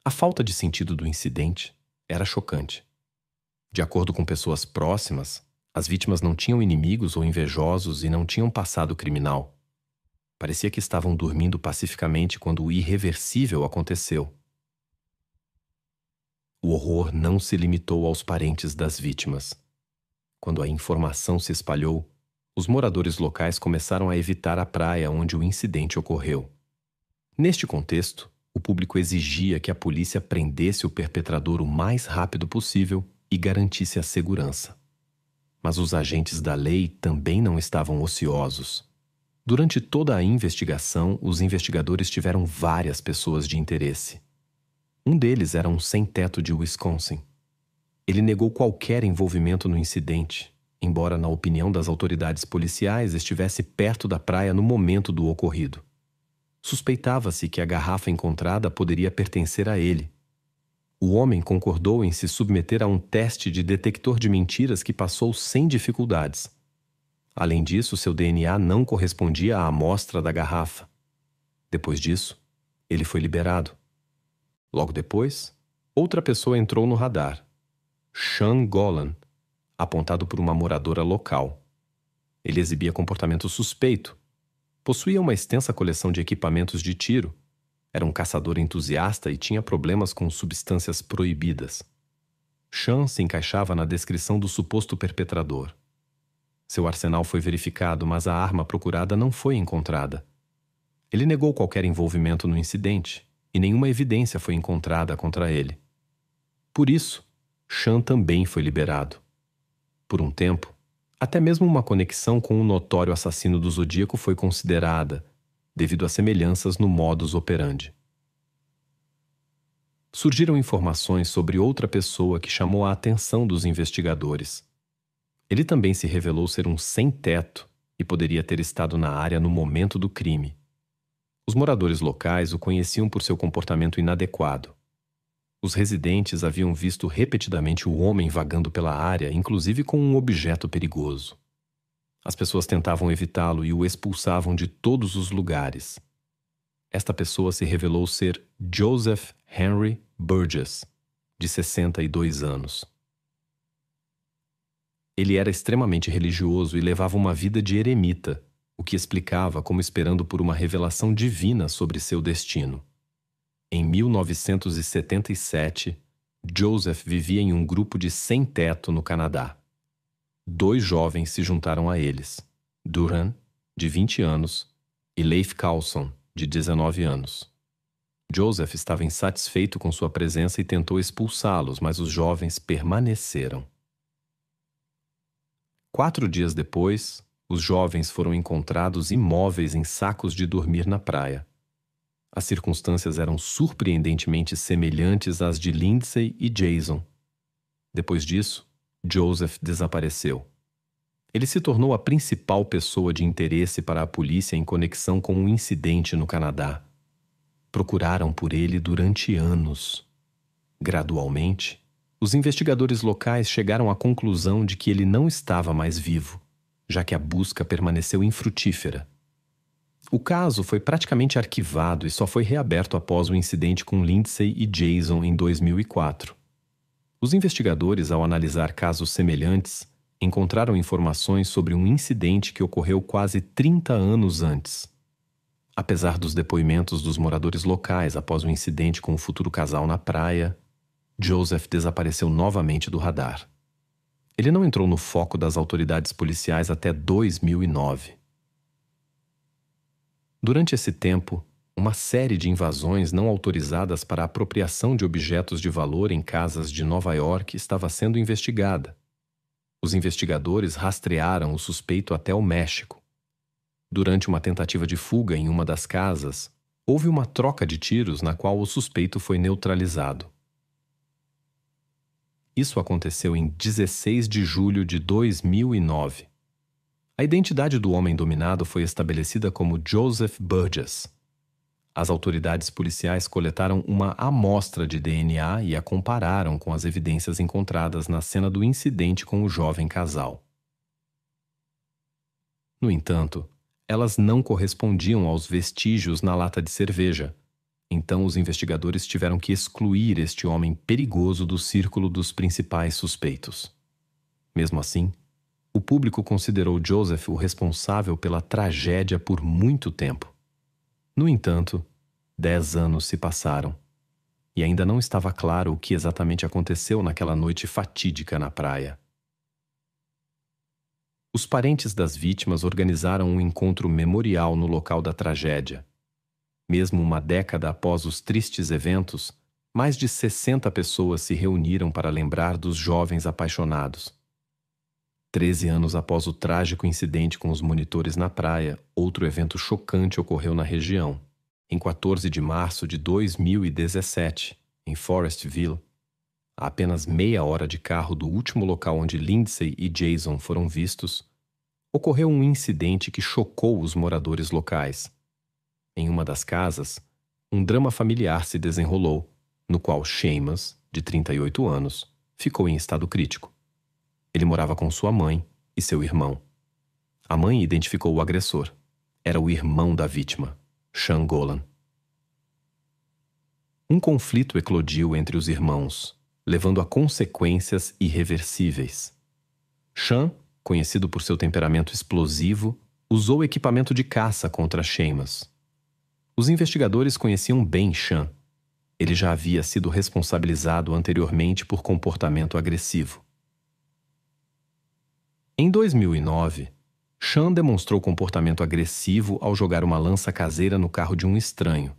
A falta de sentido do incidente era chocante. De acordo com pessoas próximas, as vítimas não tinham inimigos ou invejosos e não tinham passado criminal. Parecia que estavam dormindo pacificamente quando o irreversível aconteceu. O horror não se limitou aos parentes das vítimas. Quando a informação se espalhou, os moradores locais começaram a evitar a praia onde o incidente ocorreu. Neste contexto, o público exigia que a polícia prendesse o perpetrador o mais rápido possível e garantisse a segurança. Mas os agentes da lei também não estavam ociosos. Durante toda a investigação, os investigadores tiveram várias pessoas de interesse. Um deles era um sem-teto de Wisconsin. Ele negou qualquer envolvimento no incidente, embora, na opinião das autoridades policiais, estivesse perto da praia no momento do ocorrido. Suspeitava-se que a garrafa encontrada poderia pertencer a ele. O homem concordou em se submeter a um teste de detector de mentiras que passou sem dificuldades. Além disso, seu DNA não correspondia à amostra da garrafa. Depois disso, ele foi liberado. Logo depois, outra pessoa entrou no radar. Sean Golan, apontado por uma moradora local. Ele exibia comportamento suspeito. Possuía uma extensa coleção de equipamentos de tiro. Era um caçador entusiasta e tinha problemas com substâncias proibidas. Sean se encaixava na descrição do suposto perpetrador. Seu arsenal foi verificado, mas a arma procurada não foi encontrada. Ele negou qualquer envolvimento no incidente e nenhuma evidência foi encontrada contra ele. Por isso, Sean também foi liberado. Por um tempo, até mesmo uma conexão com o notório assassino do Zodíaco foi considerada, devido a semelhanças no modus operandi. Surgiram informações sobre outra pessoa que chamou a atenção dos investigadores. Ele também se revelou ser um sem-teto e poderia ter estado na área no momento do crime. Os moradores locais o conheciam por seu comportamento inadequado. Os residentes haviam visto repetidamente o homem vagando pela área, inclusive com um objeto perigoso. As pessoas tentavam evitá-lo e o expulsavam de todos os lugares. Esta pessoa se revelou ser Joseph Henry Burgess, de 62 anos. Ele era extremamente religioso e levava uma vida de eremita, o que explicava como esperando por uma revelação divina sobre seu destino. Em 1977, Joseph vivia em um grupo de sem-teto no Canadá. 2 jovens se juntaram a eles, Duran, de 20 anos, e Leif Carlson, de 19 anos. Joseph estava insatisfeito com sua presença e tentou expulsá-los, mas os jovens permaneceram. 4 dias depois, os jovens foram encontrados imóveis em sacos de dormir na praia. As circunstâncias eram surpreendentemente semelhantes às de Lindsay e Jason. Depois disso, Joseph desapareceu. Ele se tornou a principal pessoa de interesse para a polícia em conexão com um incidente no Canadá. Procuraram por ele durante anos. Gradualmente, os investigadores locais chegaram à conclusão de que ele não estava mais vivo, já que a busca permaneceu infrutífera. O caso foi praticamente arquivado e só foi reaberto após o incidente com Lindsay e Jason em 2004. Os investigadores, ao analisar casos semelhantes, encontraram informações sobre um incidente que ocorreu quase 30 anos antes. Apesar dos depoimentos dos moradores locais após o incidente com o futuro casal na praia, Joseph desapareceu novamente do radar. Ele não entrou no foco das autoridades policiais até 2009. Durante esse tempo, uma série de invasões não autorizadas para a apropriação de objetos de valor em casas de Nova York estava sendo investigada. Os investigadores rastrearam o suspeito até o México. Durante uma tentativa de fuga em uma das casas, houve uma troca de tiros na qual o suspeito foi neutralizado. Isso aconteceu em 16 de julho de 2009. A identidade do homem dominado foi estabelecida como Joseph Burgess. As autoridades policiais coletaram uma amostra de DNA e a compararam com as evidências encontradas na cena do incidente com o jovem casal. No entanto, elas não correspondiam aos vestígios na lata de cerveja. Então os investigadores tiveram que excluir este homem perigoso do círculo dos principais suspeitos. Mesmo assim, o público considerou Joseph o responsável pela tragédia por muito tempo. No entanto, 10 anos se passaram, e ainda não estava claro o que exatamente aconteceu naquela noite fatídica na praia. Os parentes das vítimas organizaram um encontro memorial no local da tragédia. Mesmo uma década após os tristes eventos, mais de 60 pessoas se reuniram para lembrar dos jovens apaixonados. 13 anos após o trágico incidente com os monitores na praia, outro evento chocante ocorreu na região. Em 14 de março de 2017, em Forestville, a apenas meia hora de carro do último local onde Lindsay e Jason foram vistos, ocorreu um incidente que chocou os moradores locais. Em uma das casas, um drama familiar se desenrolou, no qual Seamus, de 38 anos, ficou em estado crítico. Ele morava com sua mãe e seu irmão. A mãe identificou o agressor. Era o irmão da vítima, Sean Golan. Um conflito eclodiu entre os irmãos, levando a consequências irreversíveis. Sean, conhecido por seu temperamento explosivo, usou equipamento de caça contra Seamus. Os investigadores conheciam bem Sean. Ele já havia sido responsabilizado anteriormente por comportamento agressivo. Em 2009, Sean demonstrou comportamento agressivo ao jogar uma lança caseira no carro de um estranho.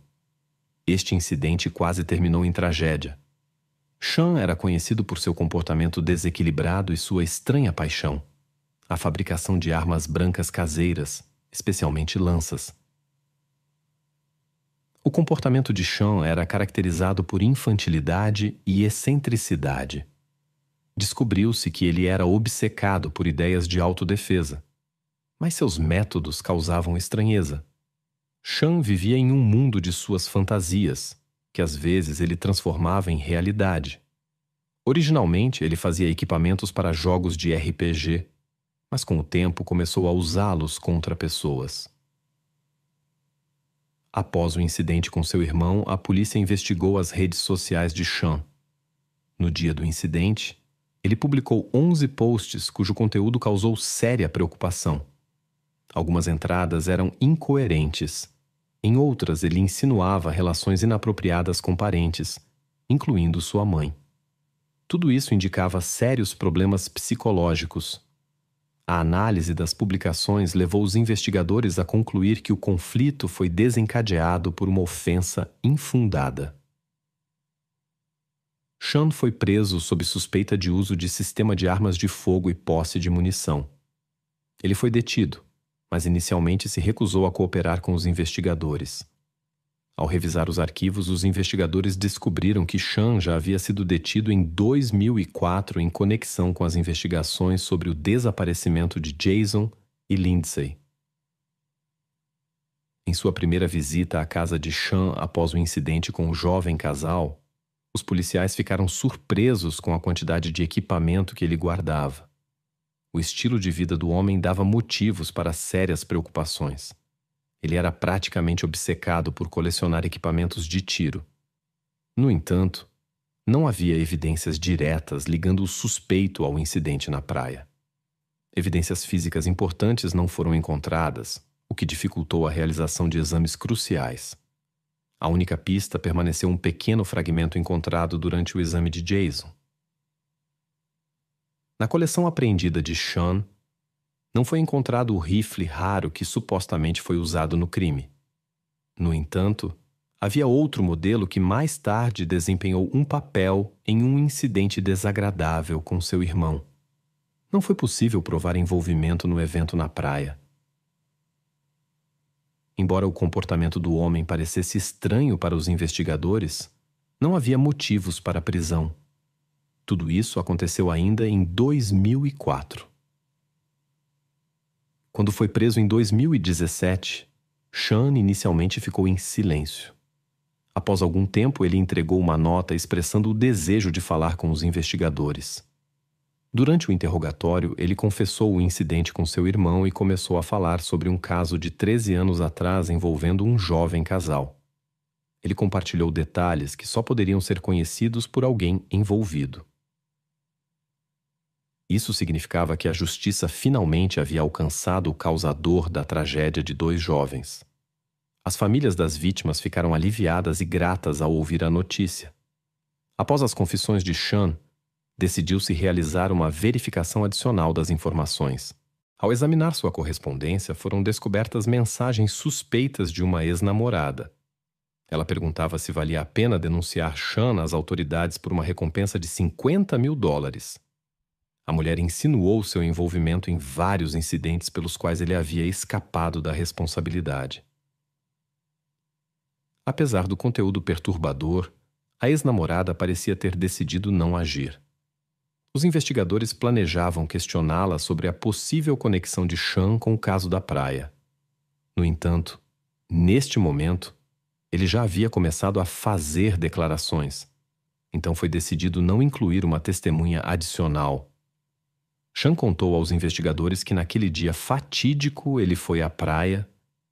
Este incidente quase terminou em tragédia. Sean era conhecido por seu comportamento desequilibrado e sua estranha paixão, a fabricação de armas brancas caseiras, especialmente lanças. O comportamento de Sean era caracterizado por infantilidade e excentricidade. Descobriu-se que ele era obcecado por ideias de autodefesa, mas seus métodos causavam estranheza. Sean vivia em um mundo de suas fantasias, que às vezes ele transformava em realidade. Originalmente, ele fazia equipamentos para jogos de RPG, mas com o tempo começou a usá-los contra pessoas. Após o incidente com seu irmão, a polícia investigou as redes sociais de Sean. No dia do incidente, ele publicou 11 posts cujo conteúdo causou séria preocupação. Algumas entradas eram incoerentes. Em outras, ele insinuava relações inapropriadas com parentes, incluindo sua mãe. Tudo isso indicava sérios problemas psicológicos. A análise das publicações levou os investigadores a concluir que o conflito foi desencadeado por uma ofensa infundada. Sean foi preso sob suspeita de uso de sistema de armas de fogo e posse de munição. Ele foi detido, mas inicialmente se recusou a cooperar com os investigadores. Ao revisar os arquivos, os investigadores descobriram que Sean já havia sido detido em 2004 em conexão com as investigações sobre o desaparecimento de Jason e Lindsay. Em sua primeira visita à casa de Sean após o incidente com o jovem casal, os policiais ficaram surpresos com a quantidade de equipamento que ele guardava. O estilo de vida do homem dava motivos para sérias preocupações. Ele era praticamente obcecado por colecionar equipamentos de tiro. No entanto, não havia evidências diretas ligando o suspeito ao incidente na praia. Evidências físicas importantes não foram encontradas, o o que dificultou a realização de exames cruciais. A única pista permaneceu um pequeno fragmento encontrado durante o exame de Jason. Na coleção apreendida de Sean, não foi encontrado o rifle raro que supostamente foi usado no crime. No entanto, havia outro modelo que mais tarde desempenhou um papel em um incidente desagradável com seu irmão. Não foi possível provar envolvimento no evento na praia. Embora o comportamento do homem parecesse estranho para os investigadores, não havia motivos para a prisão. Tudo isso aconteceu ainda em 2004. Quando foi preso em 2017, Sean inicialmente ficou em silêncio. Após algum tempo, ele entregou uma nota expressando o desejo de falar com os investigadores. Durante o interrogatório, ele confessou o incidente com seu irmão e começou a falar sobre um caso de 13 anos atrás envolvendo um jovem casal. Ele compartilhou detalhes que só poderiam ser conhecidos por alguém envolvido. Isso significava que a justiça finalmente havia alcançado o causador da tragédia de 2 jovens. As famílias das vítimas ficaram aliviadas e gratas ao ouvir a notícia. Após as confissões de Sean, decidiu-se realizar uma verificação adicional das informações. Ao examinar sua correspondência, foram descobertas mensagens suspeitas de uma ex-namorada. Ela perguntava se valia a pena denunciar Sean às autoridades por uma recompensa de $50 mil. A mulher insinuou seu envolvimento em vários incidentes pelos quais ele havia escapado da responsabilidade. Apesar do conteúdo perturbador, a ex-namorada parecia ter decidido não agir. Os investigadores planejavam questioná-la sobre a possível conexão de Sean com o caso da praia. No entanto, neste momento, ele já havia começado a fazer declarações. Então foi decidido não incluir uma testemunha adicional. Sean contou aos investigadores que naquele dia fatídico ele foi à praia,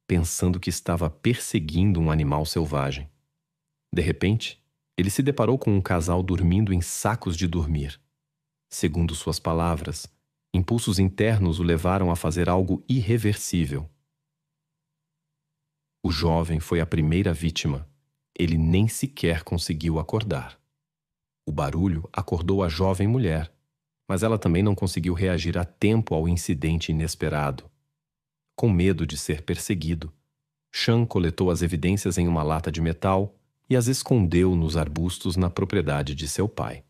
pensando que estava perseguindo um animal selvagem. De repente, ele se deparou com um casal dormindo em sacos de dormir. Segundo suas palavras, impulsos internos o levaram a fazer algo irreversível. O jovem foi a primeira vítima. Ele nem sequer conseguiu acordar. O barulho acordou a jovem mulher, mas ela também não conseguiu reagir a tempo ao incidente inesperado. Com medo de ser perseguido, Sean coletou as evidências em uma lata de metal e as escondeu nos arbustos na propriedade de seu pai.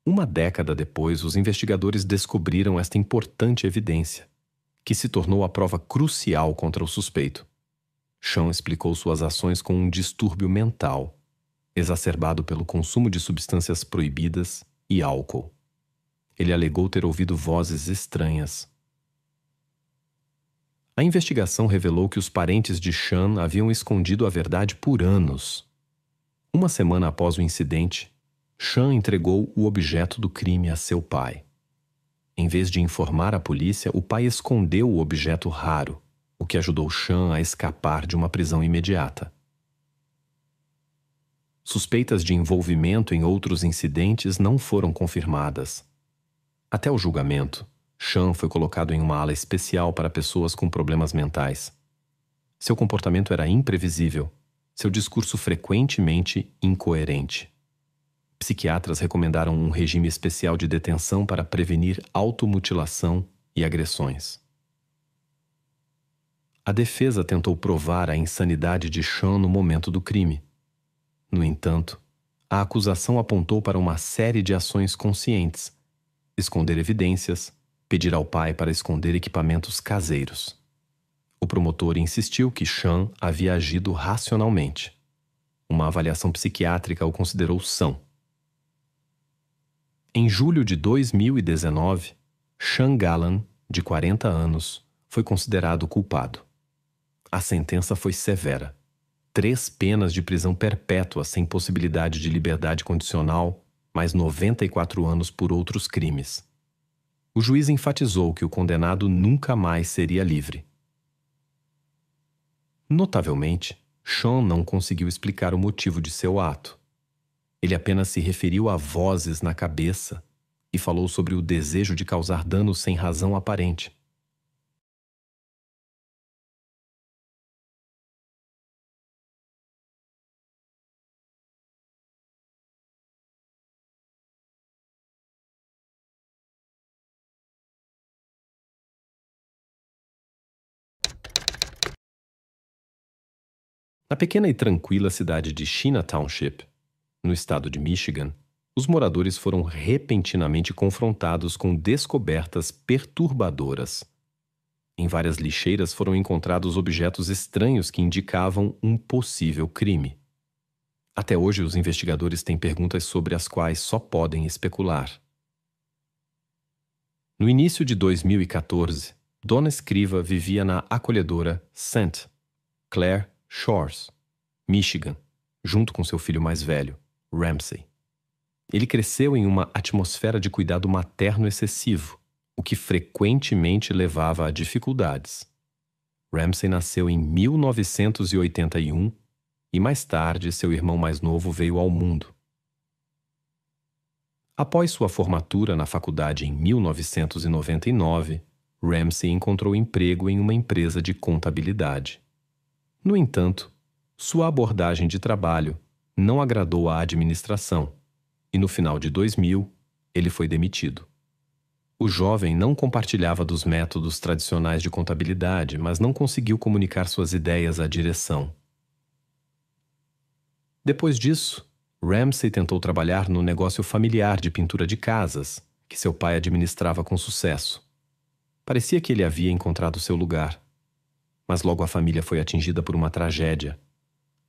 Uma década depois, os investigadores descobriram esta importante evidência, que se tornou a prova crucial contra o suspeito. Sean explicou suas ações com um distúrbio mental, exacerbado pelo consumo de substâncias proibidas e álcool. Ele alegou ter ouvido vozes estranhas. A investigação revelou que os parentes de Sean haviam escondido a verdade por anos. Uma semana após o incidente, Sean entregou o objeto do crime a seu pai. Em vez de informar a polícia, o pai escondeu o objeto raro, o que ajudou Sean a escapar de uma prisão imediata. Suspeitas de envolvimento em outros incidentes não foram confirmadas. Até o julgamento, Sean foi colocado em uma ala especial para pessoas com problemas mentais. Seu comportamento era imprevisível, seu discurso frequentemente incoerente. Psiquiatras recomendaram um regime especial de detenção para prevenir automutilação e agressões. A defesa tentou provar a insanidade de Sean no momento do crime. No entanto, a acusação apontou para uma série de ações conscientes: esconder evidências, pedir ao pai para esconder equipamentos caseiros. O promotor insistiu que Sean havia agido racionalmente. Uma avaliação psiquiátrica o considerou são. Em julho de 2019, Sean Gallan, de 40 anos, foi considerado culpado. A sentença foi severa: 3 penas de prisão perpétua sem possibilidade de liberdade condicional, mais 94 anos por outros crimes. O juiz enfatizou que o condenado nunca mais seria livre. Notavelmente, Sean não conseguiu explicar o motivo de seu ato. Ele apenas se referiu a vozes na cabeça e falou sobre o desejo de causar danos sem razão aparente. Na pequena e tranquila cidade de China Township, no estado de Michigan, os moradores foram repentinamente confrontados com descobertas perturbadoras. Em várias lixeiras foram encontrados objetos estranhos que indicavam um possível crime. Até hoje, os investigadores têm perguntas sobre as quais só podem especular. No início de 2014, Donna Escriva vivia na acolhedora St. Clair Shores, Michigan, junto com seu filho mais velho, Ramsey. Ele cresceu em uma atmosfera de cuidado materno excessivo, o que frequentemente levava a dificuldades. Ramsey nasceu em 1981 e mais tarde seu irmão mais novo veio ao mundo. Após sua formatura na faculdade em 1999, Ramsey encontrou emprego em uma empresa de contabilidade. No entanto, sua abordagem de trabalho não agradou à administração e no final de 2000, ele foi demitido. O jovem não compartilhava dos métodos tradicionais de contabilidade, mas não conseguiu comunicar suas ideias à direção. Depois disso, Ramsey tentou trabalhar no negócio familiar de pintura de casas, que seu pai administrava com sucesso. Parecia que ele havia encontrado seu lugar. Mas logo a família foi atingida por uma tragédia.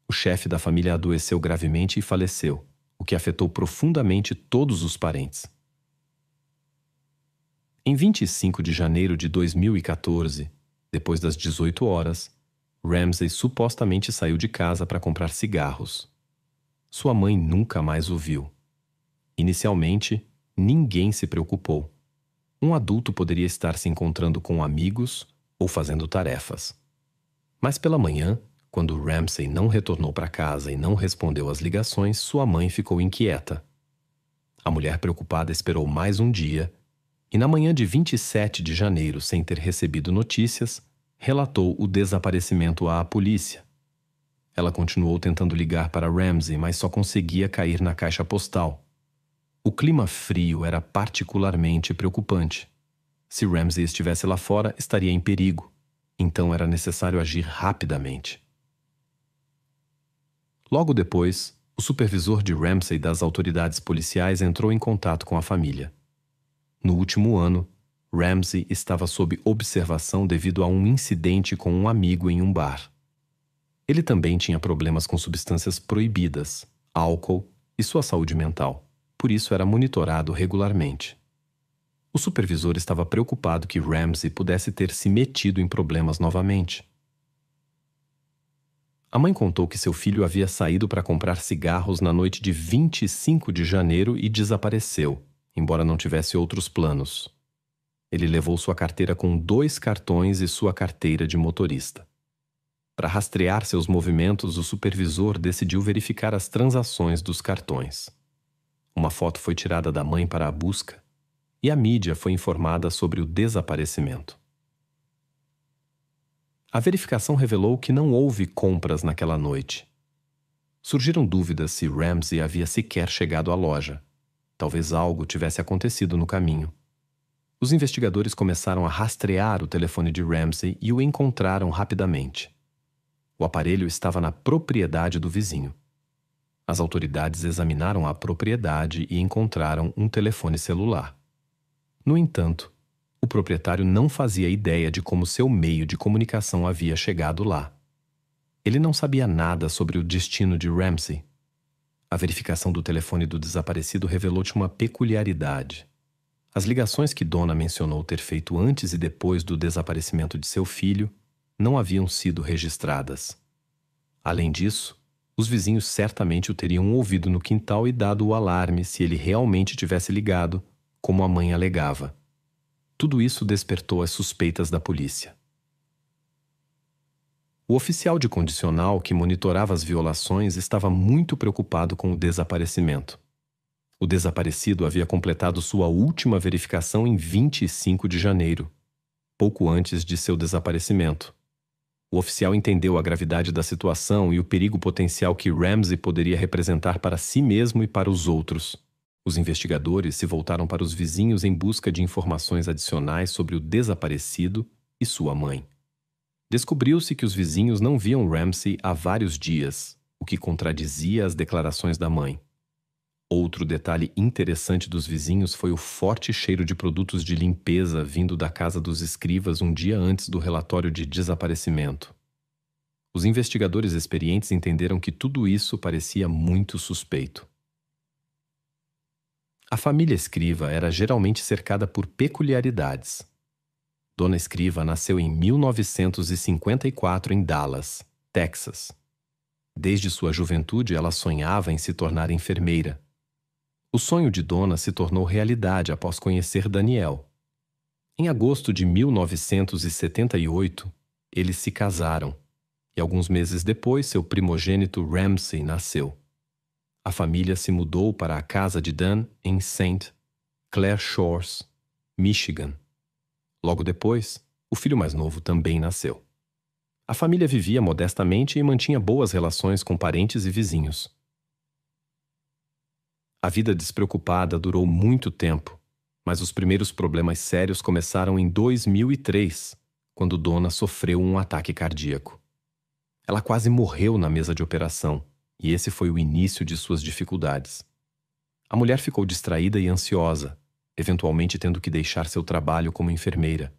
O chefe da família adoeceu gravemente e faleceu, o que afetou profundamente todos os parentes. Em 25 de janeiro de 2014, depois das 18 horas, Ramsey supostamente saiu de casa para comprar cigarros. Sua mãe nunca mais o viu. Inicialmente, ninguém se preocupou. Um adulto poderia estar se encontrando com amigos ou fazendo tarefas. Mas pela manhã, quando Ramsey não retornou para casa e não respondeu às ligações, sua mãe ficou inquieta. A mulher preocupada esperou mais um dia e, na manhã de 27 de janeiro, sem ter recebido notícias, relatou o desaparecimento à polícia. Ela continuou tentando ligar para Ramsey, mas só conseguia cair na caixa postal. O clima frio era particularmente preocupante. Se Ramsey estivesse lá fora, estaria em perigo. Então era necessário agir rapidamente. Logo depois, o supervisor de Ramsey das autoridades policiais entrou em contato com a família. No último ano, Ramsey estava sob observação devido a um incidente com um amigo em um bar. Ele também tinha problemas com substâncias proibidas, álcool e sua saúde mental. Por isso era monitorado regularmente. O supervisor estava preocupado que Ramsey pudesse ter se metido em problemas novamente. A mãe contou que seu filho havia saído para comprar cigarros na noite de 25 de janeiro e desapareceu, embora não tivesse outros planos. Ele levou sua carteira com 2 cartões e sua carteira de motorista. Para rastrear seus movimentos, o supervisor decidiu verificar as transações dos cartões. Uma foto foi tirada da mãe para a busca e a mídia foi informada sobre o desaparecimento. A verificação revelou que não houve compras naquela noite. Surgiram dúvidas se Ramsey havia sequer chegado à loja. Talvez algo tivesse acontecido no caminho. Os investigadores começaram a rastrear o telefone de Ramsey e o encontraram rapidamente. O aparelho estava na propriedade do vizinho. As autoridades examinaram a propriedade e encontraram um telefone celular. No entanto, o proprietário não fazia ideia de como seu meio de comunicação havia chegado lá. Ele não sabia nada sobre o destino de Ramsey. A verificação do telefone do desaparecido revelou-te uma peculiaridade. As ligações que Donna mencionou ter feito antes e depois do desaparecimento de seu filho não haviam sido registradas. Além disso, os vizinhos certamente o teriam ouvido no quintal e dado o alarme se ele realmente tivesse ligado, como a mãe alegava. Tudo isso despertou as suspeitas da polícia. O oficial de condicional que monitorava as violações estava muito preocupado com o desaparecimento. O desaparecido havia completado sua última verificação em 25 de janeiro, pouco antes de seu desaparecimento. O oficial entendeu a gravidade da situação e o perigo potencial que Ramsey poderia representar para si mesmo e para os outros. Os investigadores se voltaram para os vizinhos em busca de informações adicionais sobre o desaparecido e sua mãe. Descobriu-se que os vizinhos não viam Ramsay há vários dias, o que contradizia as declarações da mãe. Outro detalhe interessante dos vizinhos foi o forte cheiro de produtos de limpeza vindo da casa dos escrivas um dia antes do relatório de desaparecimento. Os investigadores experientes entenderam que tudo isso parecia muito suspeito. A família Escriva era geralmente cercada por peculiaridades. Dona Escriva nasceu em 1954 em Dallas, Texas. Desde sua juventude, ela sonhava em se tornar enfermeira. O sonho de Dona se tornou realidade após conhecer Daniel. Em agosto de 1978, eles se casaram, e alguns meses depois seu primogênito Ramsay nasceu. A família se mudou para a casa de Dan em St. Clair Shores, Michigan. Logo depois, o filho mais novo também nasceu. A família vivia modestamente e mantinha boas relações com parentes e vizinhos. A vida despreocupada durou muito tempo, mas os primeiros problemas sérios começaram em 2003, quando Dona sofreu um ataque cardíaco. Ela quase morreu na mesa de operação, e esse foi o início de suas dificuldades. A mulher ficou distraída e ansiosa, eventualmente tendo que deixar seu trabalho como enfermeira.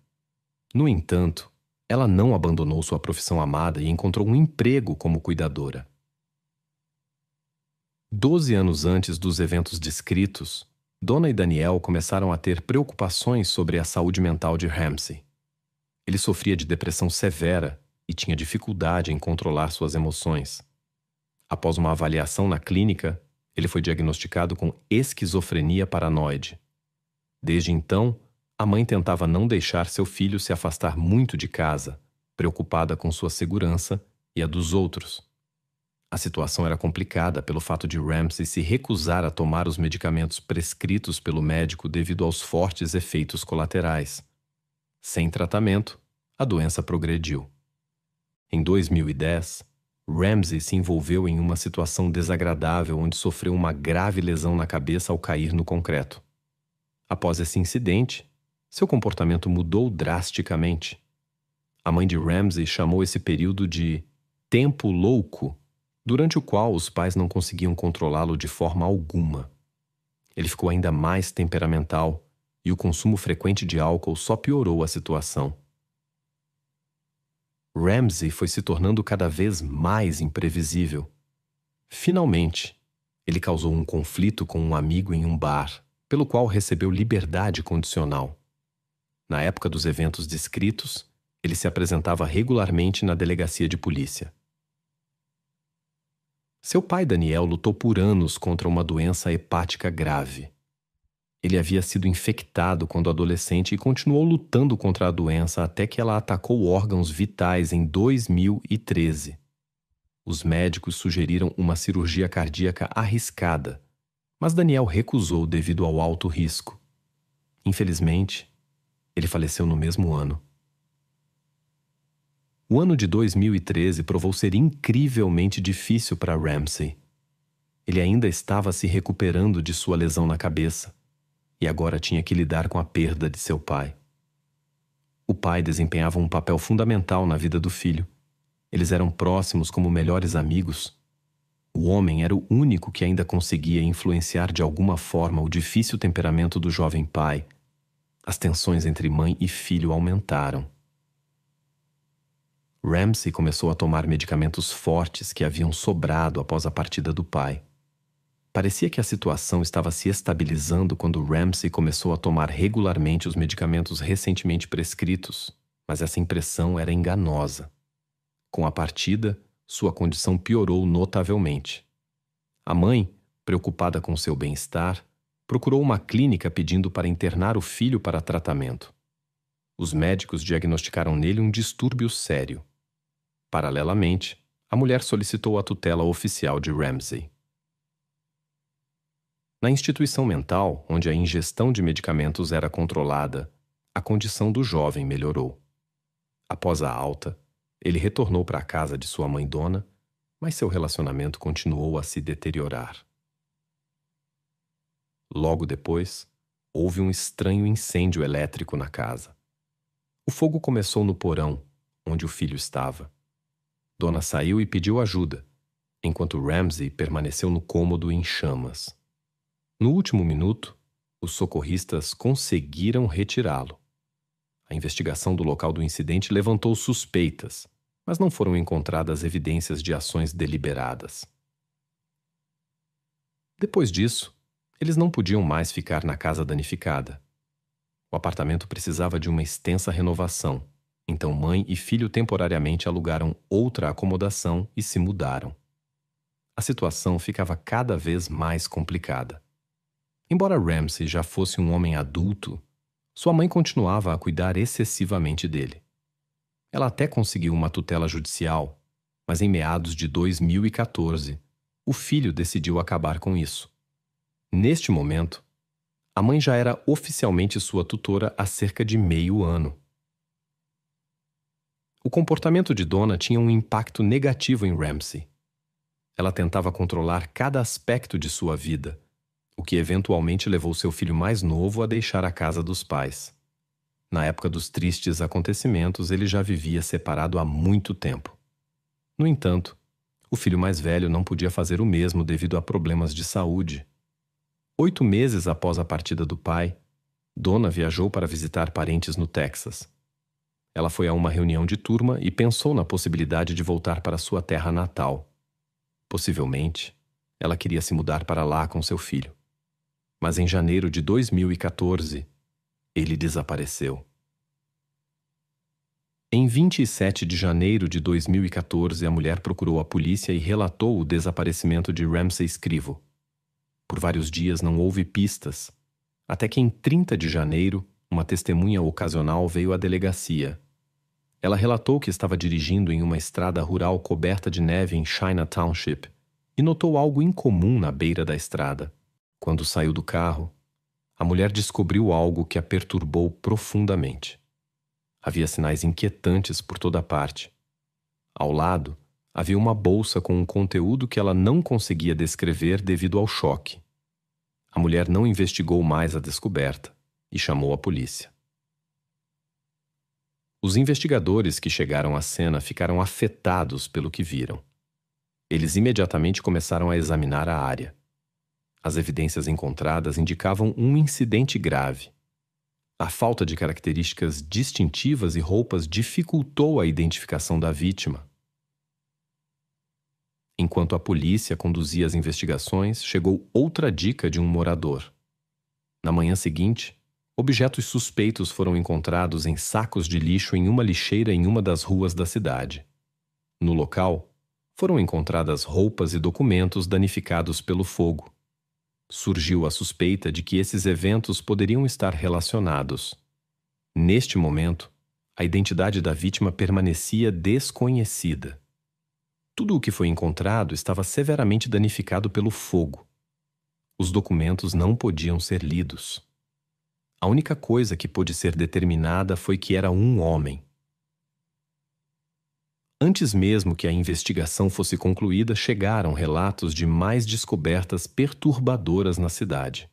No entanto, ela não abandonou sua profissão amada e encontrou um emprego como cuidadora. 12 anos antes dos eventos descritos, Dona e Daniel começaram a ter preocupações sobre a saúde mental de Ramsay. Ele sofria de depressão severa e tinha dificuldade em controlar suas emoções. Após uma avaliação na clínica, ele foi diagnosticado com esquizofrenia paranoide. Desde então, a mãe tentava não deixar seu filho se afastar muito de casa, preocupada com sua segurança e a dos outros. A situação era complicada pelo fato de Ramsay se recusar a tomar os medicamentos prescritos pelo médico devido aos fortes efeitos colaterais. Sem tratamento, a doença progrediu. Em 2010, Ramsay se envolveu em uma situação desagradável onde sofreu uma grave lesão na cabeça ao cair no concreto. Após esse incidente, seu comportamento mudou drasticamente. A mãe de Ramsay chamou esse período de tempo louco, durante o qual os pais não conseguiam controlá-lo de forma alguma. Ele ficou ainda mais temperamental e o consumo frequente de álcool só piorou a situação. Ramsay foi se tornando cada vez mais imprevisível. Finalmente, ele causou um conflito com um amigo em um bar, pelo qual recebeu liberdade condicional. Na época dos eventos descritos, ele se apresentava regularmente na delegacia de polícia. Seu pai Daniel lutou por anos contra uma doença hepática grave. Ele havia sido infectado quando adolescente e continuou lutando contra a doença até que ela atacou órgãos vitais em 2013. Os médicos sugeriram uma cirurgia cardíaca arriscada, mas Daniel recusou devido ao alto risco. Infelizmente, ele faleceu no mesmo ano. O ano de 2013 provou ser incrivelmente difícil para Ramsay. Ele ainda estava se recuperando de sua lesão na cabeça e agora tinha que lidar com a perda de seu pai. O pai desempenhava um papel fundamental na vida do filho. Eles eram próximos como melhores amigos. O homem era o único que ainda conseguia influenciar de alguma forma o difícil temperamento do jovem pai. As tensões entre mãe e filho aumentaram. Ramsay começou a tomar medicamentos fortes que haviam sobrado após a partida do pai. Parecia que a situação estava se estabilizando quando Ramsay começou a tomar regularmente os medicamentos recentemente prescritos, mas essa impressão era enganosa. Com a partida, sua condição piorou notavelmente. A mãe, preocupada com seu bem-estar, procurou uma clínica pedindo para internar o filho para tratamento. Os médicos diagnosticaram nele um distúrbio sério. Paralelamente, a mulher solicitou a tutela oficial de Ramsay. Na instituição mental, onde a ingestão de medicamentos era controlada, a condição do jovem melhorou. Após a alta, ele retornou para a casa de sua mãe Dona, mas seu relacionamento continuou a se deteriorar. Logo depois, houve um estranho incêndio elétrico na casa. O fogo começou no porão, onde o filho estava. Donna saiu e pediu ajuda, enquanto Ramsey permaneceu no cômodo em chamas. No último minuto, os socorristas conseguiram retirá-lo. A investigação do local do incidente levantou suspeitas, mas não foram encontradas evidências de ações deliberadas. Depois disso, eles não podiam mais ficar na casa danificada. O apartamento precisava de uma extensa renovação, então mãe e filho temporariamente alugaram outra acomodação e se mudaram. A situação ficava cada vez mais complicada. Embora Ramsey já fosse um homem adulto, sua mãe continuava a cuidar excessivamente dele. Ela até conseguiu uma tutela judicial, mas em meados de 2014, o filho decidiu acabar com isso. Neste momento, a mãe já era oficialmente sua tutora há cerca de meio ano. O comportamento de Donna tinha um impacto negativo em Ramsey. Ela tentava controlar cada aspecto de sua vida, o que eventualmente levou seu filho mais novo a deixar a casa dos pais. Na época dos tristes acontecimentos, ele já vivia separado há muito tempo. No entanto, o filho mais velho não podia fazer o mesmo devido a problemas de saúde. 8 meses após a partida do pai, Donna viajou para visitar parentes no Texas. Ela foi a uma reunião de turma e pensou na possibilidade de voltar para sua terra natal. Possivelmente, ela queria se mudar para lá com seu filho. Mas em janeiro de 2014, ele desapareceu. Em 27 de janeiro de 2014, a mulher procurou a polícia e relatou o desaparecimento de Ramsey Scrivo. Por vários dias não houve pistas, até que em 30 de janeiro, uma testemunha ocasional veio à delegacia. Ela relatou que estava dirigindo em uma estrada rural coberta de neve em China Township e notou algo incomum na beira da estrada. Quando saiu do carro, a mulher descobriu algo que a perturbou profundamente. Havia sinais inquietantes por toda parte. Ao lado, havia uma bolsa com um conteúdo que ela não conseguia descrever devido ao choque. A mulher não investigou mais a descoberta e chamou a polícia. Os investigadores que chegaram à cena ficaram afetados pelo que viram. Eles imediatamente começaram a examinar a área. As evidências encontradas indicavam um incidente grave. A falta de características distintivas e roupas dificultou a identificação da vítima. Enquanto a polícia conduzia as investigações, chegou outra dica de um morador. Na manhã seguinte, objetos suspeitos foram encontrados em sacos de lixo em uma lixeira em uma das ruas da cidade. No local, foram encontradas roupas e documentos danificados pelo fogo. Surgiu a suspeita de que esses eventos poderiam estar relacionados. Neste momento, a identidade da vítima permanecia desconhecida. Tudo o que foi encontrado estava severamente danificado pelo fogo. Os documentos não podiam ser lidos. A única coisa que pôde ser determinada foi que era um homem. Antes mesmo que a investigação fosse concluída, chegaram relatos de mais descobertas perturbadoras na cidade.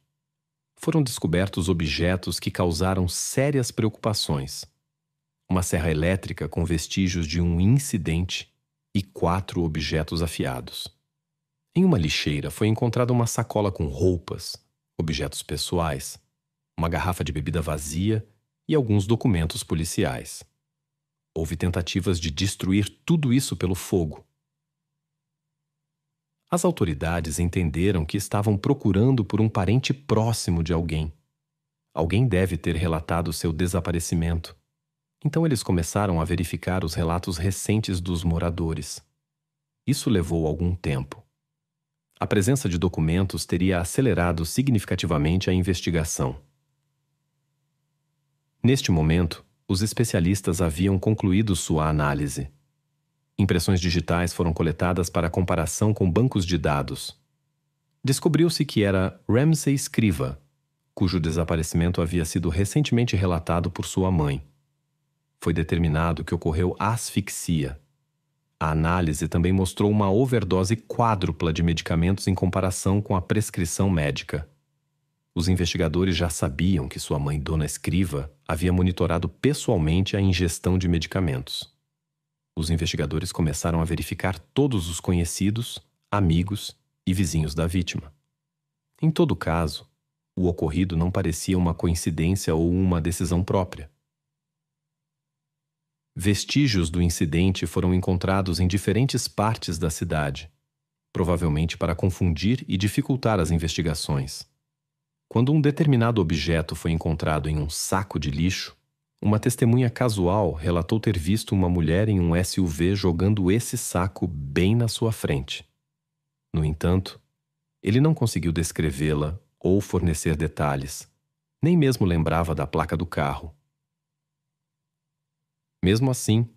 Foram descobertos objetos que causaram sérias preocupações. Uma serra elétrica com vestígios de um incidente e 4 objetos afiados. Em uma lixeira foi encontrada uma sacola com roupas, objetos pessoais, uma garrafa de bebida vazia e alguns documentos policiais. Houve tentativas de destruir tudo isso pelo fogo. As autoridades entenderam que estavam procurando por um parente próximo de alguém. Alguém deve ter relatado seu desaparecimento. Então eles começaram a verificar os relatos recentes dos moradores. Isso levou algum tempo. A presença de documentos teria acelerado significativamente a investigação. Neste momento, os especialistas haviam concluído sua análise. Impressões digitais foram coletadas para comparação com bancos de dados. Descobriu-se que era Ramsey Scriva, cujo desaparecimento havia sido recentemente relatado por sua mãe. Foi determinado que ocorreu asfixia. A análise também mostrou uma overdose quádrupla de medicamentos em comparação com a prescrição médica. Os investigadores já sabiam que sua mãe, Dona Scriva, havia monitorado pessoalmente a ingestão de medicamentos. Os investigadores começaram a verificar todos os conhecidos, amigos e vizinhos da vítima. Em todo caso, o ocorrido não parecia uma coincidência ou uma decisão própria. Vestígios do incidente foram encontrados em diferentes partes da cidade, provavelmente para confundir e dificultar as investigações. Quando um determinado objeto foi encontrado em um saco de lixo, uma testemunha casual relatou ter visto uma mulher em um SUV jogando esse saco bem na sua frente. No entanto, ele não conseguiu descrevê-la ou fornecer detalhes, nem mesmo lembrava da placa do carro. Mesmo assim,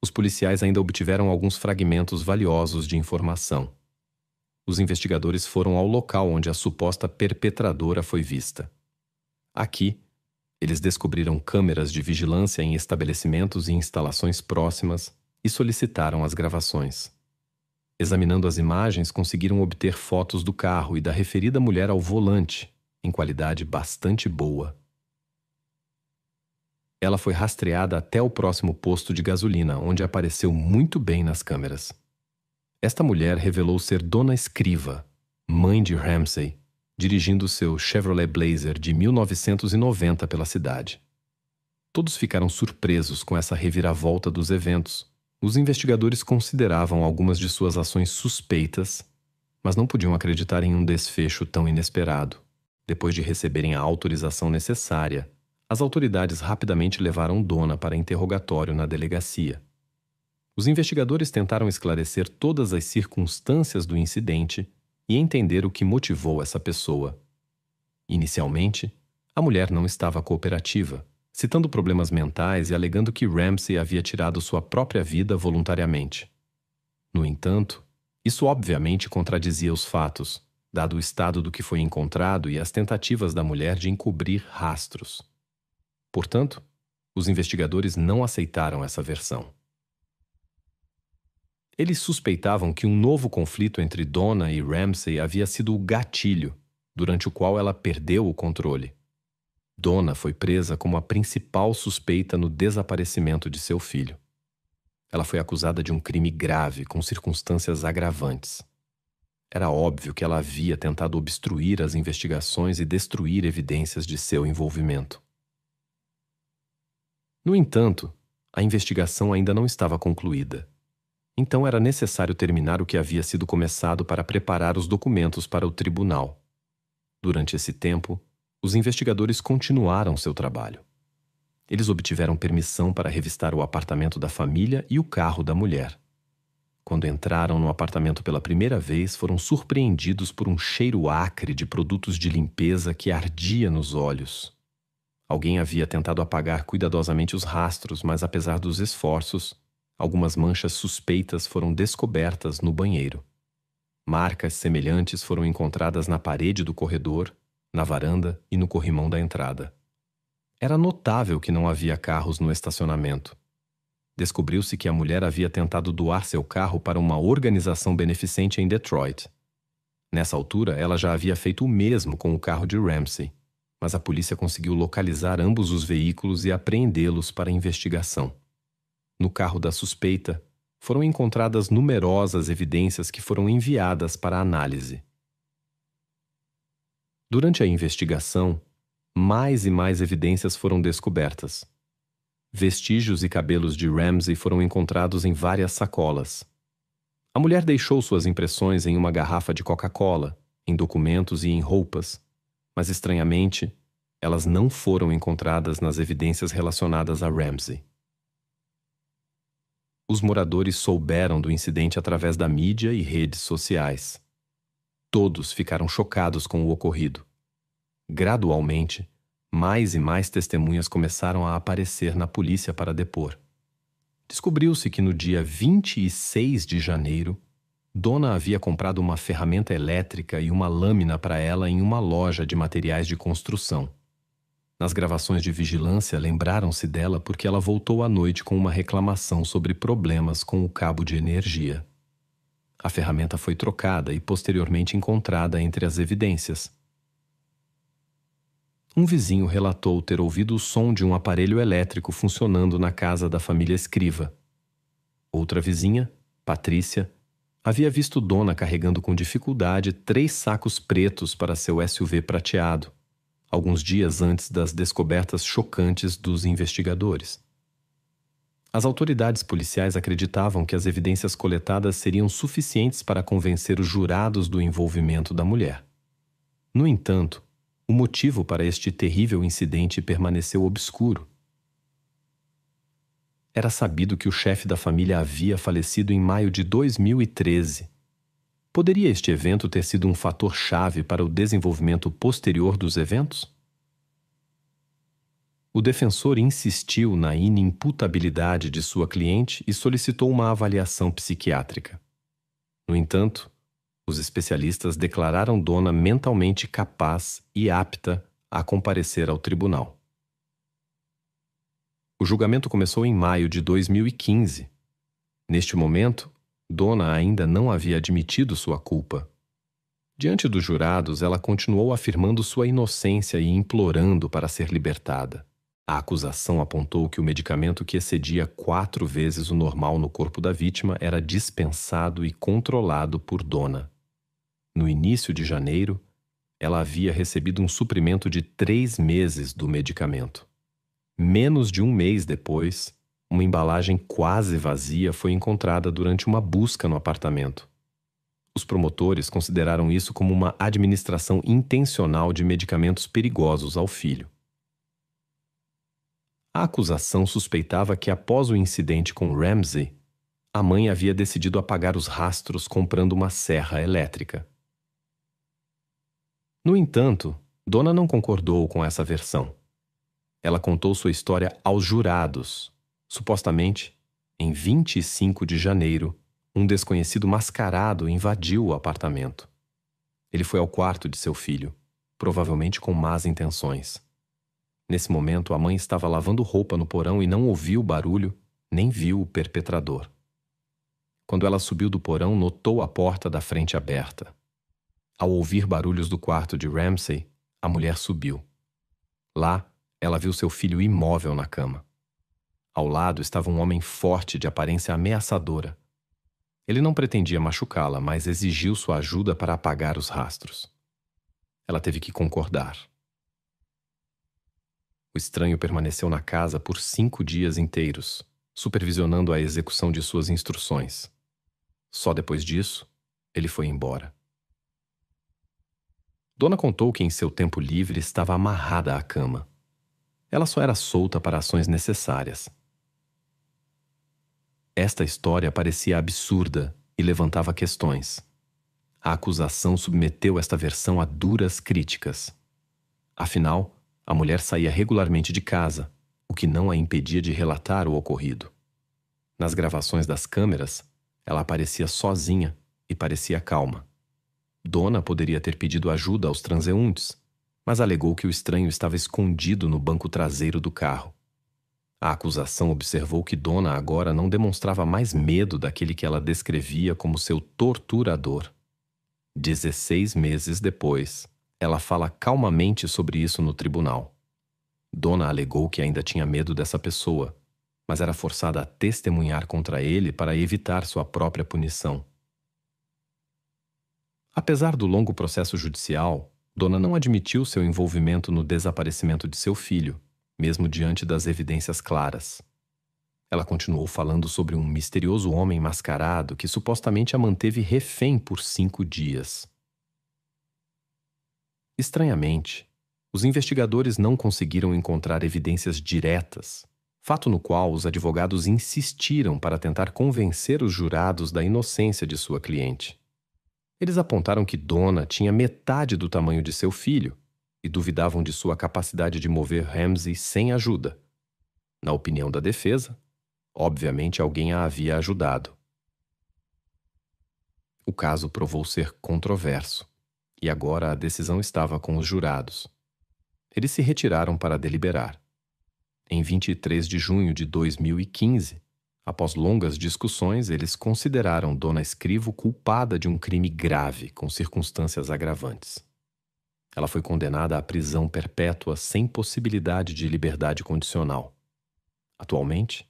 os policiais ainda obtiveram alguns fragmentos valiosos de informação. Os investigadores foram ao local onde a suposta perpetradora foi vista. Aqui, eles descobriram câmeras de vigilância em estabelecimentos e instalações próximas e solicitaram as gravações. Examinando as imagens, conseguiram obter fotos do carro e da referida mulher ao volante, em qualidade bastante boa. Ela foi rastreada até o próximo posto de gasolina, onde apareceu muito bem nas câmeras. Esta mulher revelou ser Dona Escriva, mãe de Ramsey, dirigindo seu Chevrolet Blazer de 1990 pela cidade. Todos ficaram surpresos com essa reviravolta dos eventos. Os investigadores consideravam algumas de suas ações suspeitas, mas não podiam acreditar em um desfecho tão inesperado. Depois de receberem a autorização necessária, as autoridades rapidamente levaram Dona para interrogatório na delegacia. Os investigadores tentaram esclarecer todas as circunstâncias do incidente e entender o que motivou essa pessoa. Inicialmente, a mulher não estava cooperativa, citando problemas mentais e alegando que Ramsey havia tirado sua própria vida voluntariamente. No entanto, isso obviamente contradizia os fatos, dado o estado do que foi encontrado e as tentativas da mulher de encobrir rastros. Portanto, os investigadores não aceitaram essa versão. Eles suspeitavam que um novo conflito entre Donna e Ramsey havia sido o gatilho, durante o qual ela perdeu o controle. Donna foi presa como a principal suspeita no desaparecimento de seu filho. Ela foi acusada de um crime grave, com circunstâncias agravantes. Era óbvio que ela havia tentado obstruir as investigações e destruir evidências de seu envolvimento. No entanto, a investigação ainda não estava concluída. Então era necessário terminar o que havia sido começado para preparar os documentos para o tribunal. Durante esse tempo, os investigadores continuaram seu trabalho. Eles obtiveram permissão para revistar o apartamento da família e o carro da mulher. Quando entraram no apartamento pela primeira vez, foram surpreendidos por um cheiro acre de produtos de limpeza que ardia nos olhos. Alguém havia tentado apagar cuidadosamente os rastros, mas apesar dos esforços, algumas manchas suspeitas foram descobertas no banheiro. Marcas semelhantes foram encontradas na parede do corredor, na varanda e no corrimão da entrada. Era notável que não havia carros no estacionamento. Descobriu-se que a mulher havia tentado doar seu carro para uma organização beneficente em Detroit. Nessa altura, ela já havia feito o mesmo com o carro de Ramsey, mas a polícia conseguiu localizar ambos os veículos e apreendê-los para investigação. No carro da suspeita, foram encontradas numerosas evidências que foram enviadas para análise. Durante a investigação, mais e mais evidências foram descobertas. Vestígios e cabelos de Ramsey foram encontrados em várias sacolas. A mulher deixou suas impressões em uma garrafa de Coca-Cola, em documentos e em roupas, mas estranhamente, elas não foram encontradas nas evidências relacionadas a Ramsey. Os moradores souberam do incidente através da mídia e redes sociais. Todos ficaram chocados com o ocorrido. Gradualmente, mais e mais testemunhas começaram a aparecer na polícia para depor. Descobriu-se que no dia 26 de janeiro, Donna havia comprado uma ferramenta elétrica e uma lâmina para ela em uma loja de materiais de construção. Nas gravações de vigilância, lembraram-se dela porque ela voltou à noite com uma reclamação sobre problemas com o cabo de energia. A ferramenta foi trocada e posteriormente encontrada entre as evidências. Um vizinho relatou ter ouvido o som de um aparelho elétrico funcionando na casa da família Escriva. Outra vizinha, Patrícia, havia visto Donna carregando com dificuldade 3 sacos pretos para seu SUV prateado, alguns dias antes das descobertas chocantes dos investigadores. As autoridades policiais acreditavam que as evidências coletadas seriam suficientes para convencer os jurados do envolvimento da mulher. No entanto, o motivo para este terrível incidente permaneceu obscuro. Era sabido que o chefe da família havia falecido em maio de 2013. Poderia este evento ter sido um fator chave para o desenvolvimento posterior dos eventos? O defensor insistiu na inimputabilidade de sua cliente e solicitou uma avaliação psiquiátrica. No entanto, os especialistas declararam Donna mentalmente capaz e apta a comparecer ao tribunal. O julgamento começou em maio de 2015. Neste momento, Donna ainda não havia admitido sua culpa. Diante dos jurados, ela continuou afirmando sua inocência e implorando para ser libertada. A acusação apontou que o medicamento que excedia 4 vezes o normal no corpo da vítima era dispensado e controlado por Donna. No início de janeiro, ela havia recebido um suprimento de 3 meses do medicamento. Menos de um mês depois, uma embalagem quase vazia foi encontrada durante uma busca no apartamento. Os promotores consideraram isso como uma administração intencional de medicamentos perigosos ao filho. A acusação suspeitava que, após o incidente com Ramsey, a mãe havia decidido apagar os rastros comprando uma serra elétrica. No entanto, Donna não concordou com essa versão. Ela contou sua história aos jurados. Supostamente, em 25 de janeiro, um desconhecido mascarado invadiu o apartamento. Ele foi ao quarto de seu filho, provavelmente com más intenções. Nesse momento, a mãe estava lavando roupa no porão e não ouviu o barulho, nem viu o perpetrador. Quando ela subiu do porão, notou a porta da frente aberta. Ao ouvir barulhos do quarto de Ramsey, a mulher subiu. Lá, ela viu seu filho imóvel na cama. Ao lado estava um homem forte de aparência ameaçadora. Ele não pretendia machucá-la, mas exigiu sua ajuda para apagar os rastros. Ela teve que concordar. O estranho permaneceu na casa por 5 dias inteiros, supervisionando a execução de suas instruções. Só depois disso, ele foi embora. Donna contou que em seu tempo livre estava amarrada à cama. Ela só era solta para ações necessárias. Esta história parecia absurda e levantava questões. A acusação submeteu esta versão a duras críticas. Afinal, a mulher saía regularmente de casa, o que não a impedia de relatar o ocorrido. Nas gravações das câmeras, ela aparecia sozinha e parecia calma. Donna poderia ter pedido ajuda aos transeuntes, mas alegou que o estranho estava escondido no banco traseiro do carro. A acusação observou que Donna agora não demonstrava mais medo daquele que ela descrevia como seu torturador. 16 meses depois, ela fala calmamente sobre isso no tribunal. Donna alegou que ainda tinha medo dessa pessoa, mas era forçada a testemunhar contra ele para evitar sua própria punição. Apesar do longo processo judicial, Donna não admitiu seu envolvimento no desaparecimento de seu filho, mesmo diante das evidências claras. Ela continuou falando sobre um misterioso homem mascarado que supostamente a manteve refém por 5 dias. Estranhamente, os investigadores não conseguiram encontrar evidências diretas, fato no qual os advogados insistiram para tentar convencer os jurados da inocência de sua cliente. Eles apontaram que Donna tinha metade do tamanho de seu filho e duvidavam de sua capacidade de mover Ramsey sem ajuda. Na opinião da defesa, obviamente alguém a havia ajudado. O caso provou ser controverso, e agora a decisão estava com os jurados. Eles se retiraram para deliberar. Em 23 de junho de 2015, após longas discussões, eles consideraram Donna Scrivo culpada de um crime grave com circunstâncias agravantes. Ela foi condenada à prisão perpétua sem possibilidade de liberdade condicional. Atualmente,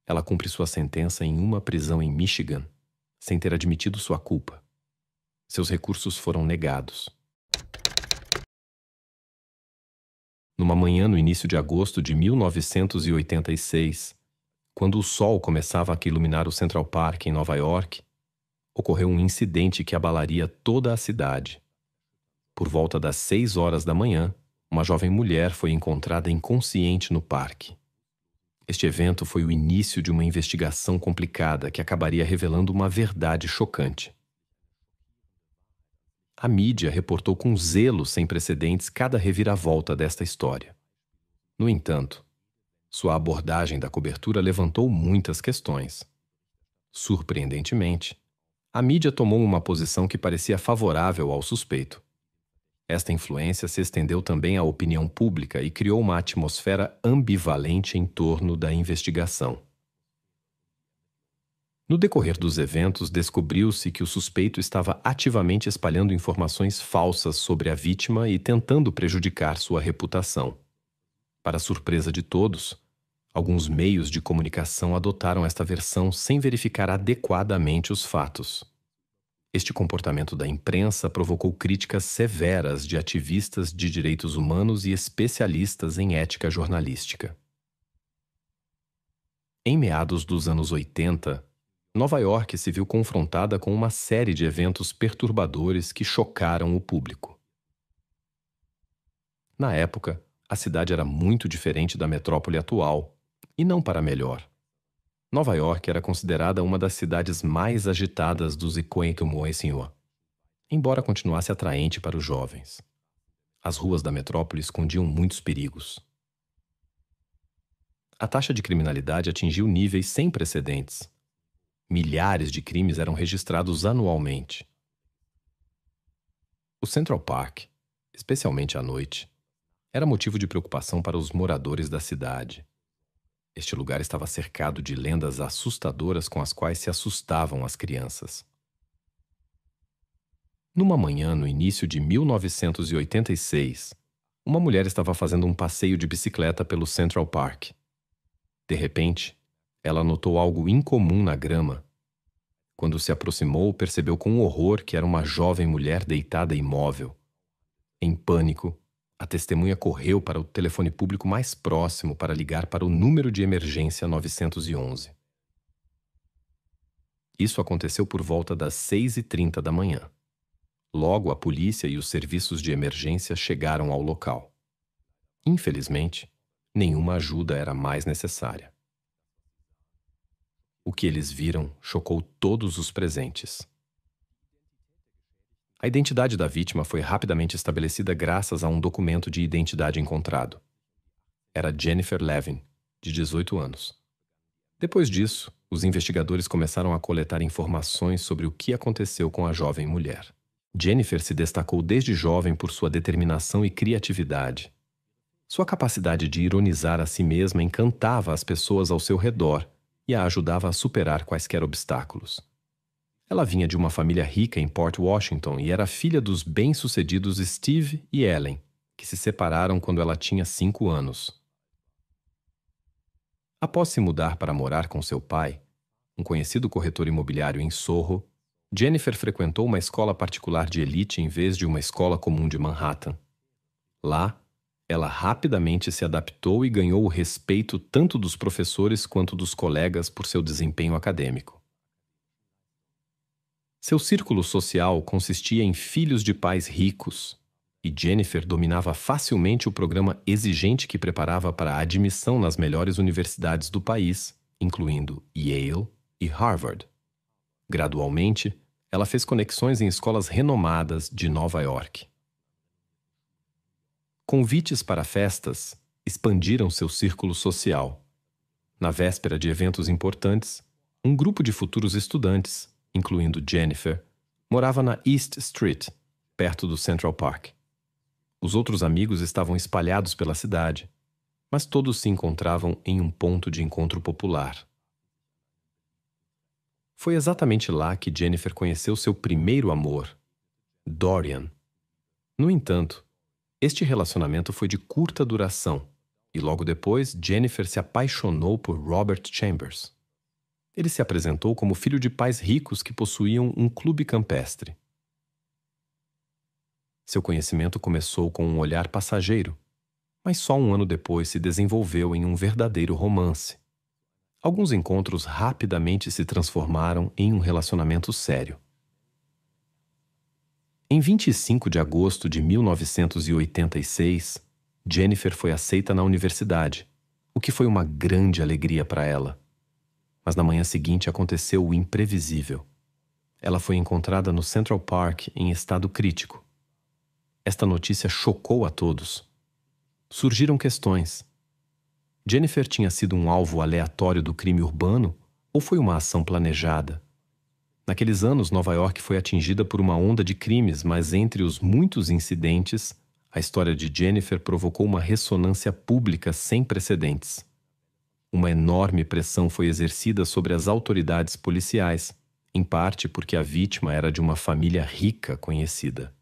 ela cumpre sua sentença em uma prisão em Michigan, sem ter admitido sua culpa. Seus recursos foram negados. Numa manhã no início de agosto de 1986, quando o sol começava a iluminar o Central Park em Nova York, ocorreu um incidente que abalaria toda a cidade. Por volta das 6 horas da manhã, uma jovem mulher foi encontrada inconsciente no parque. Este evento foi o início de uma investigação complicada que acabaria revelando uma verdade chocante. A mídia reportou com zelo sem precedentes cada reviravolta desta história. No entanto, sua abordagem da cobertura levantou muitas questões. Surpreendentemente, a mídia tomou uma posição que parecia favorável ao suspeito. Esta influência se estendeu também à opinião pública e criou uma atmosfera ambivalente em torno da investigação. No decorrer dos eventos, descobriu-se que o suspeito estava ativamente espalhando informações falsas sobre a vítima e tentando prejudicar sua reputação. Para surpresa de todos, alguns meios de comunicação adotaram esta versão sem verificar adequadamente os fatos. Este comportamento da imprensa provocou críticas severas de ativistas de direitos humanos e especialistas em ética jornalística. Em meados dos anos 80, Nova York se viu confrontada com uma série de eventos perturbadores que chocaram o público. Na época, a cidade era muito diferente da metrópole atual, e não para melhor. Nova York era considerada uma das cidades mais agitadas dos Icônico-Moissinho, embora continuasse atraente para os jovens. As ruas da metrópole escondiam muitos perigos. A taxa de criminalidade atingiu níveis sem precedentes. Milhares de crimes eram registrados anualmente. O Central Park, especialmente à noite, era motivo de preocupação para os moradores da cidade. Este lugar estava cercado de lendas assustadoras com as quais se assustavam as crianças. Numa manhã no início de 1986, uma mulher estava fazendo um passeio de bicicleta pelo Central Park. De repente, ela notou algo incomum na grama. Quando se aproximou, percebeu com horror que era uma jovem mulher deitada imóvel. Em pânico, a testemunha correu para o telefone público mais próximo para ligar para o número de emergência 911. Isso aconteceu por volta das 6h30 da manhã. Logo, a polícia e os serviços de emergência chegaram ao local. Infelizmente, nenhuma ajuda era mais necessária. O que eles viram chocou todos os presentes. A identidade da vítima foi rapidamente estabelecida graças a um documento de identidade encontrado. Era Jennifer Levin, de 18 anos. Depois disso, os investigadores começaram a coletar informações sobre o que aconteceu com a jovem mulher. Jennifer se destacou desde jovem por sua determinação e criatividade. Sua capacidade de ironizar a si mesma encantava as pessoas ao seu redor e a ajudava a superar quaisquer obstáculos. Ela vinha de uma família rica em Port Washington e era filha dos bem-sucedidos Steve e Ellen, que se separaram quando ela tinha 5 anos. Após se mudar para morar com seu pai, um conhecido corretor imobiliário em Soho, Jennifer frequentou uma escola particular de elite em vez de uma escola comum de Manhattan. Lá, ela rapidamente se adaptou e ganhou o respeito tanto dos professores quanto dos colegas por seu desempenho acadêmico. Seu círculo social consistia em filhos de pais ricos, e Jennifer dominava facilmente o programa exigente que preparava para a admissão nas melhores universidades do país, incluindo Yale e Harvard. Gradualmente, ela fez conexões em escolas renomadas de Nova York. Convites para festas expandiram seu círculo social. Na véspera de eventos importantes, um grupo de futuros estudantes, incluindo Jennifer, morava na East Street, perto do Central Park. Os outros amigos estavam espalhados pela cidade, mas todos se encontravam em um ponto de encontro popular. Foi exatamente lá que Jennifer conheceu seu primeiro amor, Dorian. No entanto, este relacionamento foi de curta duração, e logo depois Jennifer se apaixonou por Robert Chambers, Ele se apresentou como filho de pais ricos que possuíam um clube campestre. Seu conhecimento começou com um olhar passageiro, mas só um ano depois se desenvolveu em um verdadeiro romance. Alguns encontros rapidamente se transformaram em um relacionamento sério. Em 25 de agosto de 1986, Jennifer foi aceita na universidade, o que foi uma grande alegria para ela. Mas na manhã seguinte aconteceu o imprevisível. Ela foi encontrada no Central Park em estado crítico. Esta notícia chocou a todos. Surgiram questões. Jennifer tinha sido um alvo aleatório do crime urbano ou foi uma ação planejada? Naqueles anos, Nova York foi atingida por uma onda de crimes, mas entre os muitos incidentes, a história de Jennifer provocou uma ressonância pública sem precedentes. Uma enorme pressão foi exercida sobre as autoridades policiais, em parte porque a vítima era de uma família rica conhecida.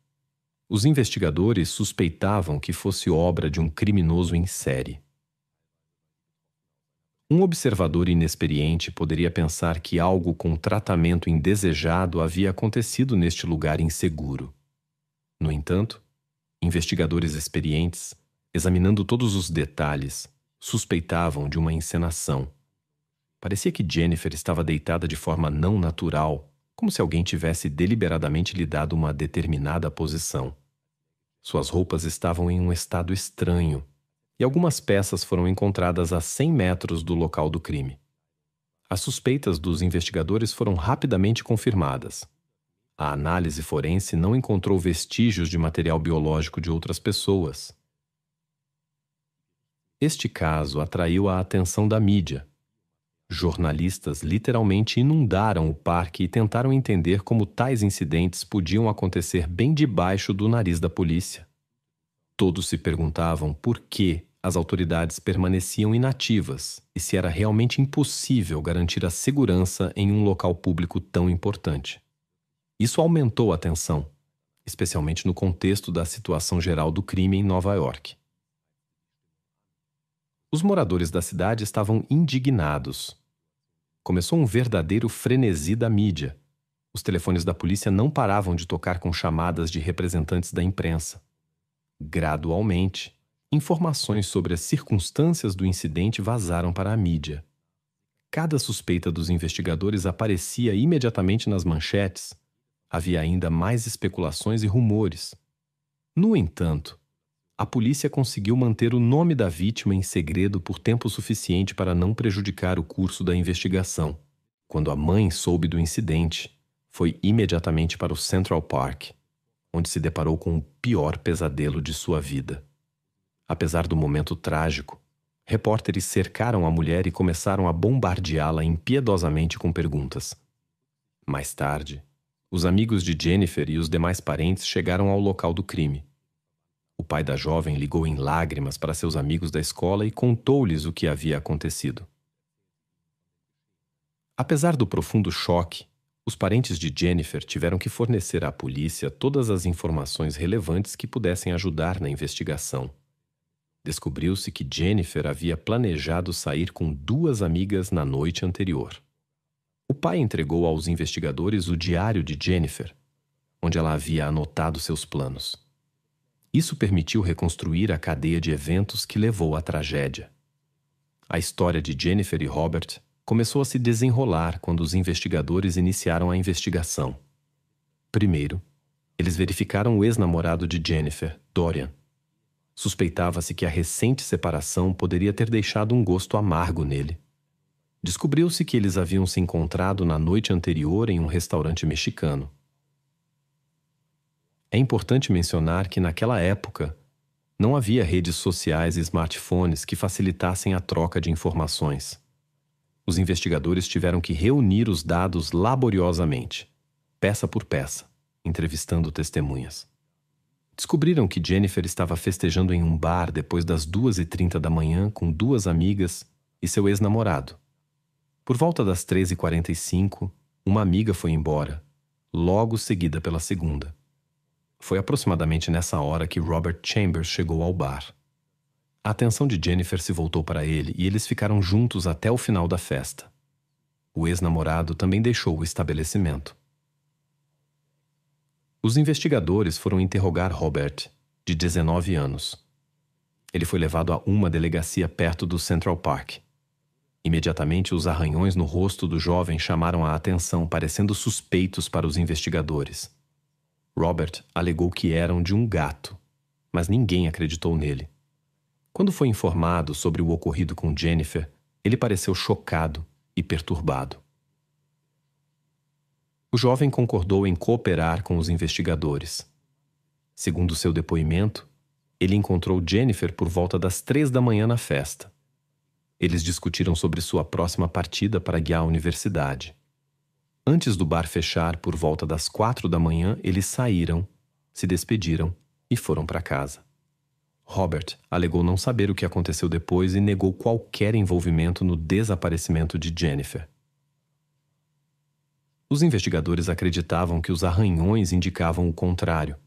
Os investigadores suspeitavam que fosse obra de um criminoso em série. Um observador inexperiente poderia pensar que algo com tratamento indesejado havia acontecido neste lugar inseguro. No entanto, investigadores experientes, examinando todos os detalhes, suspeitavam de uma encenação. Parecia que Jennifer estava deitada de forma não natural, como se alguém tivesse deliberadamente lhe dado uma determinada posição. Suas roupas estavam em um estado estranho, e algumas peças foram encontradas a 100 metros do local do crime. As suspeitas dos investigadores foram rapidamente confirmadas. A análise forense não encontrou vestígios de material biológico de outras pessoas. Este caso atraiu a atenção da mídia. Jornalistas literalmente inundaram o parque e tentaram entender como tais incidentes podiam acontecer bem debaixo do nariz da polícia. Todos se perguntavam por que as autoridades permaneciam inativas e se era realmente impossível garantir a segurança em um local público tão importante. Isso aumentou a tensão, especialmente no contexto da situação geral do crime em Nova York. Os moradores da cidade estavam indignados. Começou um verdadeiro frenesi da mídia. Os telefones da polícia não paravam de tocar com chamadas de representantes da imprensa. Gradualmente, informações sobre as circunstâncias do incidente vazaram para a mídia. Cada suspeita dos investigadores aparecia imediatamente nas manchetes. Havia ainda mais especulações e rumores. No entanto, a polícia conseguiu manter o nome da vítima em segredo por tempo suficiente para não prejudicar o curso da investigação. Quando a mãe soube do incidente, foi imediatamente para o Central Park, onde se deparou com o pior pesadelo de sua vida. Apesar do momento trágico, repórteres cercaram a mulher e começaram a bombardeá-la impiedosamente com perguntas. Mais tarde, os amigos de Jennifer e os demais parentes chegaram ao local do crime. O pai da jovem ligou em lágrimas para seus amigos da escola e contou-lhes o que havia acontecido. Apesar do profundo choque, os parentes de Jennifer tiveram que fornecer à polícia todas as informações relevantes que pudessem ajudar na investigação. Descobriu-se que Jennifer havia planejado sair com 2 amigas na noite anterior. O pai entregou aos investigadores o diário de Jennifer, onde ela havia anotado seus planos. Isso permitiu reconstruir a cadeia de eventos que levou à tragédia. A história de Jennifer e Robert começou a se desenrolar quando os investigadores iniciaram a investigação. Primeiro, eles verificaram o ex-namorado de Jennifer, Dorian. Suspeitava-se que a recente separação poderia ter deixado um gosto amargo nele. Descobriu-se que eles haviam se encontrado na noite anterior em um restaurante mexicano. É importante mencionar que naquela época não havia redes sociais e smartphones que facilitassem a troca de informações. Os investigadores tiveram que reunir os dados laboriosamente, peça por peça, entrevistando testemunhas. Descobriram que Jennifer estava festejando em um bar depois das 2h30 da manhã com 2 amigas e seu ex-namorado. Por volta das 13h45, uma amiga foi embora, logo seguida pela segunda. Foi aproximadamente nessa hora que Robert Chambers chegou ao bar. A atenção de Jennifer se voltou para ele e eles ficaram juntos até o final da festa. O ex-namorado também deixou o estabelecimento. Os investigadores foram interrogar Robert, de 19 anos. Ele foi levado a uma delegacia perto do Central Park. Imediatamente, os arranhões no rosto do jovem chamaram a atenção, parecendo suspeitos para os investigadores. Robert alegou que eram de um gato, mas ninguém acreditou nele. Quando foi informado sobre o ocorrido com Jennifer, ele pareceu chocado e perturbado. O jovem concordou em cooperar com os investigadores. Segundo seu depoimento, ele encontrou Jennifer por volta das 3 da manhã na festa. Eles discutiram sobre sua próxima partida para guiar a universidade. Antes do bar fechar por volta das 4 da manhã, eles saíram, se despediram e foram para casa. Robert alegou não saber o que aconteceu depois e negou qualquer envolvimento no desaparecimento de Jennifer. Os investigadores acreditavam que os arranhões indicavam o contrário.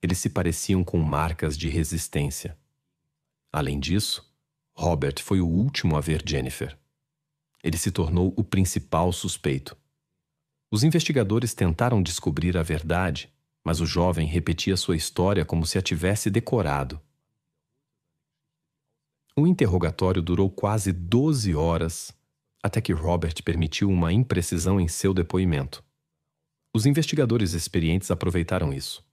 Eles se pareciam com marcas de resistência. Além disso, Robert foi o último a ver Jennifer. Ele se tornou o principal suspeito. Os investigadores tentaram descobrir a verdade, mas o jovem repetia sua história como se a tivesse decorado. O interrogatório durou quase 12 horas, até que Robert permitiu uma imprecisão em seu depoimento. Os investigadores experientes aproveitaram isso.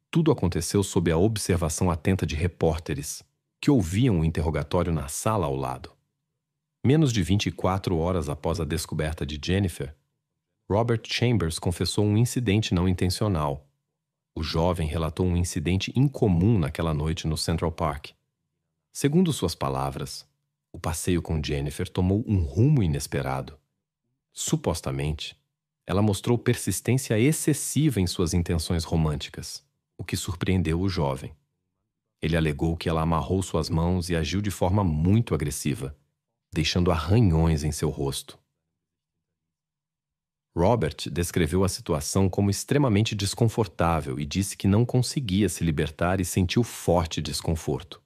Tudo aconteceu sob a observação atenta de repórteres, que ouviam o interrogatório na sala ao lado. Menos de 24 horas após a descoberta de Jennifer, Robert Chambers confessou um incidente não intencional. O jovem relatou um incidente incomum naquela noite no Central Park. Segundo suas palavras, o passeio com Jennifer tomou um rumo inesperado. Supostamente, ela mostrou persistência excessiva em suas intenções românticas, o que surpreendeu o jovem. Ele alegou que ela amarrou suas mãos e agiu de forma muito agressiva, deixando arranhões em seu rosto. Robert descreveu a situação como extremamente desconfortável e disse que não conseguia se libertar e sentiu forte desconforto.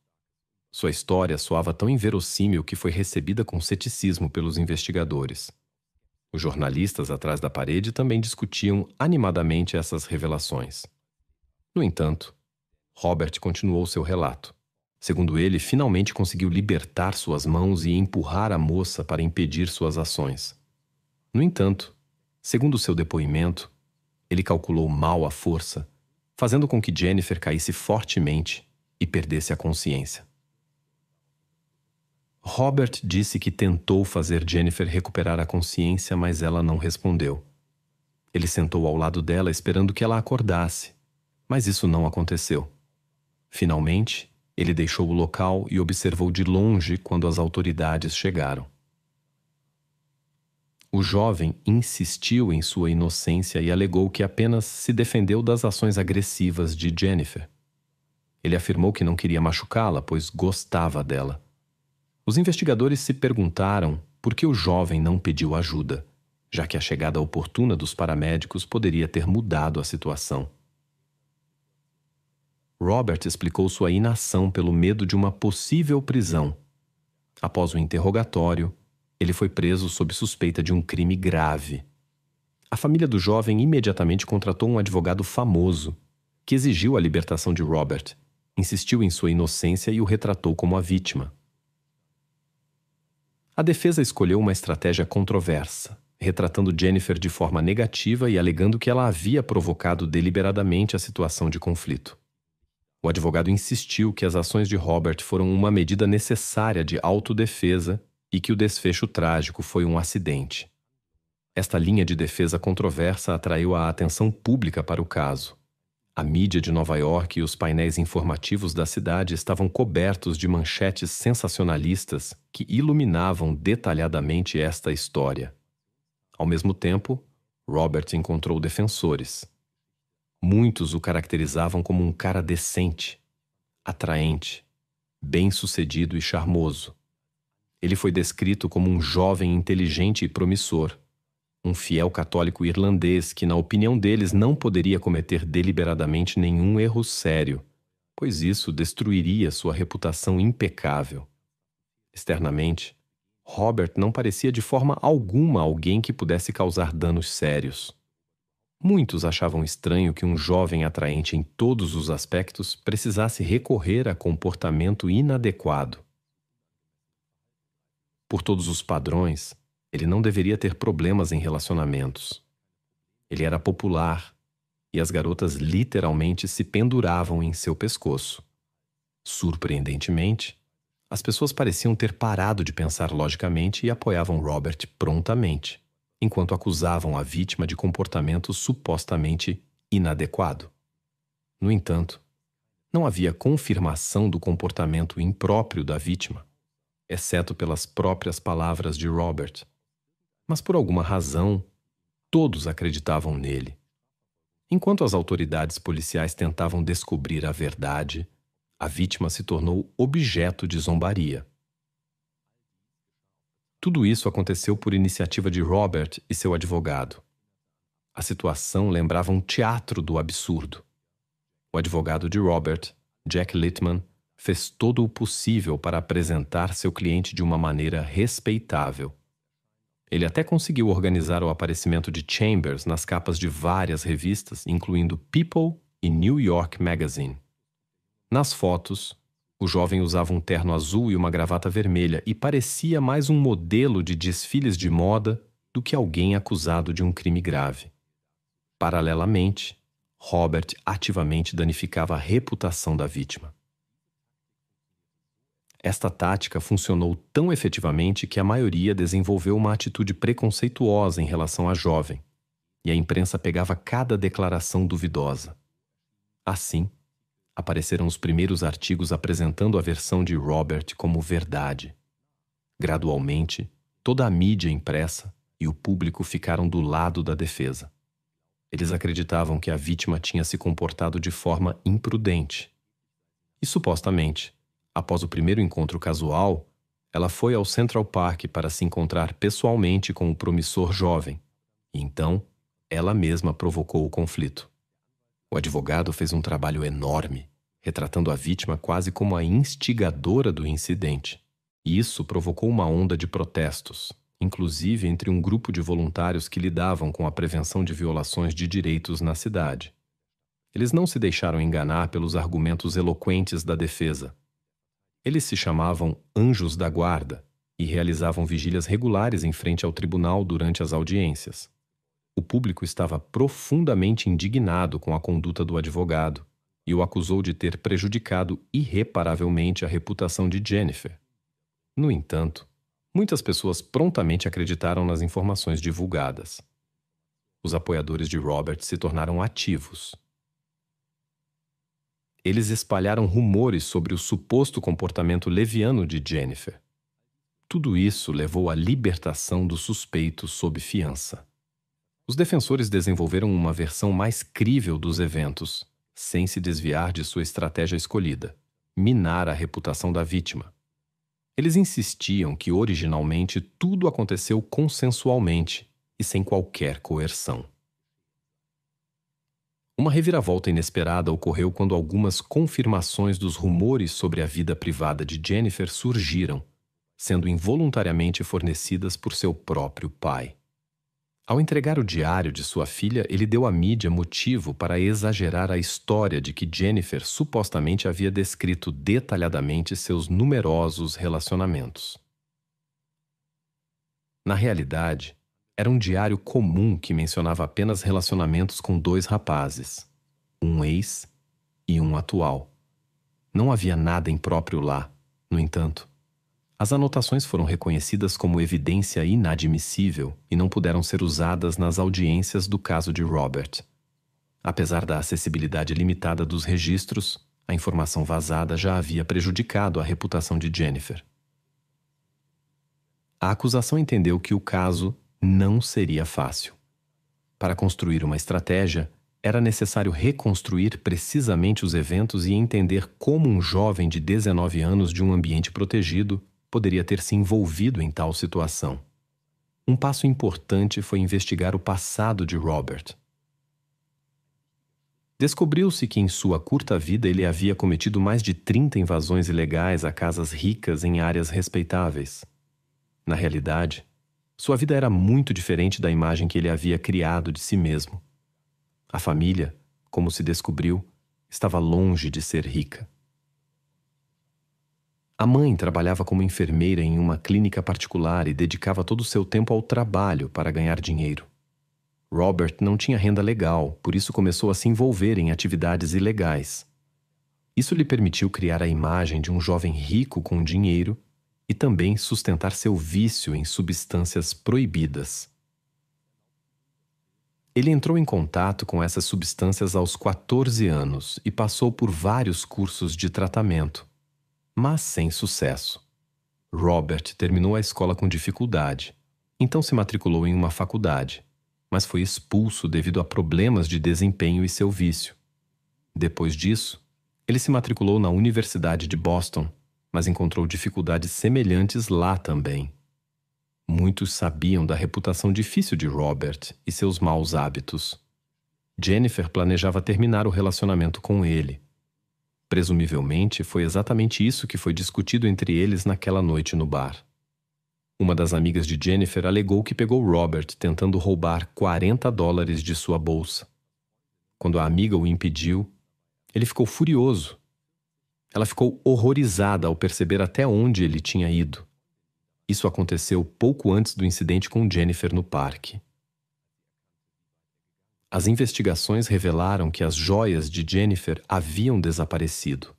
Sua história soava tão inverossímil que foi recebida com ceticismo pelos investigadores. Os jornalistas atrás da parede também discutiam animadamente essas revelações. No entanto, Robert continuou seu relato. Segundo ele, finalmente conseguiu libertar suas mãos e empurrar a moça para impedir suas ações. No entanto, segundo seu depoimento, ele calculou mal a força, fazendo com que Jennifer caísse fortemente e perdesse a consciência. Robert disse que tentou fazer Jennifer recuperar a consciência, mas ela não respondeu. Ele sentou ao lado dela esperando que ela acordasse, mas isso não aconteceu. Finalmente, ele deixou o local e observou de longe quando as autoridades chegaram. O jovem insistiu em sua inocência e alegou que apenas se defendeu das ações agressivas de Jennifer. Ele afirmou que não queria machucá-la, pois gostava dela. Os investigadores se perguntaram por que o jovem não pediu ajuda, já que a chegada oportuna dos paramédicos poderia ter mudado a situação. Robert explicou sua inação pelo medo de uma possível prisão. Após o interrogatório, ele foi preso sob suspeita de um crime grave. A família do jovem imediatamente contratou um advogado famoso, que exigiu a libertação de Robert, insistiu em sua inocência e o retratou como a vítima. A defesa escolheu uma estratégia controversa, retratando Jennifer de forma negativa e alegando que ela havia provocado deliberadamente a situação de conflito. O advogado insistiu que as ações de Robert foram uma medida necessária de autodefesa e que o desfecho trágico foi um acidente. Esta linha de defesa controversa atraiu a atenção pública para o caso. A mídia de Nova York e os painéis informativos da cidade estavam cobertos de manchetes sensacionalistas que iluminavam detalhadamente esta história. Ao mesmo tempo, Robert encontrou defensores. Muitos o caracterizavam como um cara decente, atraente, bem-sucedido e charmoso. Ele foi descrito como um jovem inteligente e promissor, um fiel católico irlandês que, na opinião deles, não poderia cometer deliberadamente nenhum erro sério, pois isso destruiria sua reputação impecável. Externamente, Robert não parecia de forma alguma alguém que pudesse causar danos sérios. Muitos achavam estranho que um jovem atraente em todos os aspectos precisasse recorrer a comportamento inadequado. Por todos os padrões, ele não deveria ter problemas em relacionamentos. Ele era popular e as garotas literalmente se penduravam em seu pescoço. Surpreendentemente, as pessoas pareciam ter parado de pensar logicamente e apoiavam Robert prontamente, enquanto acusavam a vítima de comportamento supostamente inadequado. No entanto, não havia confirmação do comportamento impróprio da vítima, exceto pelas próprias palavras de Robert. Mas por alguma razão, todos acreditavam nele. Enquanto as autoridades policiais tentavam descobrir a verdade, a vítima se tornou objeto de zombaria. Tudo isso aconteceu por iniciativa de Robert e seu advogado. A situação lembrava um teatro do absurdo. O advogado de Robert, Jack Littman, fez todo o possível para apresentar seu cliente de uma maneira respeitável. Ele até conseguiu organizar o aparecimento de Chambers nas capas de várias revistas, incluindo People e New York Magazine. Nas fotos, o jovem usava um terno azul e uma gravata vermelha e parecia mais um modelo de desfiles de moda do que alguém acusado de um crime grave. Paralelamente, Robert ativamente danificava a reputação da vítima. Esta tática funcionou tão efetivamente que a maioria desenvolveu uma atitude preconceituosa em relação à jovem, e a imprensa pegava cada declaração duvidosa. Assim, apareceram os primeiros artigos apresentando a versão de Robert como verdade. Gradualmente, toda a mídia impressa e o público ficaram do lado da defesa. Eles acreditavam que a vítima tinha se comportado de forma imprudente. E supostamente, após o primeiro encontro casual, ela foi ao Central Park para se encontrar pessoalmente com o promissor jovem, e então ela mesma provocou o conflito. O advogado fez um trabalho enorme, retratando a vítima quase como a instigadora do incidente. E isso provocou uma onda de protestos, inclusive entre um grupo de voluntários que lidavam com a prevenção de violações de direitos na cidade. Eles não se deixaram enganar pelos argumentos eloquentes da defesa. Eles se chamavam Anjos da Guarda e realizavam vigílias regulares em frente ao tribunal durante as audiências. O público estava profundamente indignado com a conduta do advogado e o acusou de ter prejudicado irreparavelmente a reputação de Jennifer. No entanto, muitas pessoas prontamente acreditaram nas informações divulgadas. Os apoiadores de Robert se tornaram ativos. Eles espalharam rumores sobre o suposto comportamento leviano de Jennifer. Tudo isso levou à libertação do suspeito sob fiança. Os defensores desenvolveram uma versão mais crível dos eventos, sem se desviar de sua estratégia escolhida: minar a reputação da vítima. Eles insistiam que originalmente tudo aconteceu consensualmente e sem qualquer coerção. Uma reviravolta inesperada ocorreu quando algumas confirmações dos rumores sobre a vida privada de Jennifer surgiram, sendo involuntariamente fornecidas por seu próprio pai. Ao entregar o diário de sua filha, ele deu à mídia motivo para exagerar a história de que Jennifer supostamente havia descrito detalhadamente seus numerosos relacionamentos. Na realidade, era um diário comum que mencionava apenas relacionamentos com 2 rapazes, um ex e um atual. Não havia nada impróprio lá, no entanto. As anotações foram reconhecidas como evidência inadmissível e não puderam ser usadas nas audiências do caso de Robert. Apesar da acessibilidade limitada dos registros, a informação vazada já havia prejudicado a reputação de Jennifer. A acusação entendeu que o caso não seria fácil. Para construir uma estratégia, era necessário reconstruir precisamente os eventos e entender como um jovem de 19 anos de um ambiente protegido poderia ter se envolvido em tal situação. Um passo importante foi investigar o passado de Robert. Descobriu-se que em sua curta vida ele havia cometido mais de 30 invasões ilegais a casas ricas em áreas respeitáveis. Na realidade, sua vida era muito diferente da imagem que ele havia criado de si mesmo. A família, como se descobriu, estava longe de ser rica. A mãe trabalhava como enfermeira em uma clínica particular e dedicava todo o seu tempo ao trabalho para ganhar dinheiro. Robert não tinha renda legal, por isso começou a se envolver em atividades ilegais. Isso lhe permitiu criar a imagem de um jovem rico com dinheiro e também sustentar seu vício em substâncias proibidas. Ele entrou em contato com essas substâncias aos 14 anos e passou por vários cursos de tratamento, mas sem sucesso. Robert terminou a escola com dificuldade, então se matriculou em uma faculdade, mas foi expulso devido a problemas de desempenho e seu vício. Depois disso, ele se matriculou na Universidade de Boston, mas encontrou dificuldades semelhantes lá também. Muitos sabiam da reputação difícil de Robert e seus maus hábitos. Jennifer planejava terminar o relacionamento com ele. Presumivelmente, foi exatamente isso que foi discutido entre eles naquela noite no bar. Uma das amigas de Jennifer alegou que pegou Robert tentando roubar $40 de sua bolsa. Quando a amiga o impediu, ele ficou furioso. Ela ficou horrorizada ao perceber até onde ele tinha ido. Isso aconteceu pouco antes do incidente com Jennifer no parque. As investigações revelaram que as joias de Jennifer haviam desaparecido.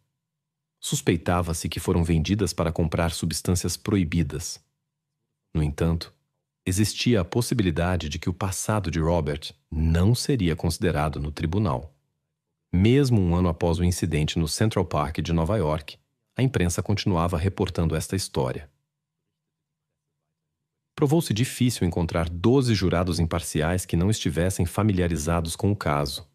Suspeitava-se que foram vendidas para comprar substâncias proibidas. No entanto, existia a possibilidade de que o passado de Robert não seria considerado no tribunal. Mesmo um ano após o incidente no Central Park de Nova York, a imprensa continuava reportando esta história. Provou-se difícil encontrar 12 jurados imparciais que não estivessem familiarizados com o caso.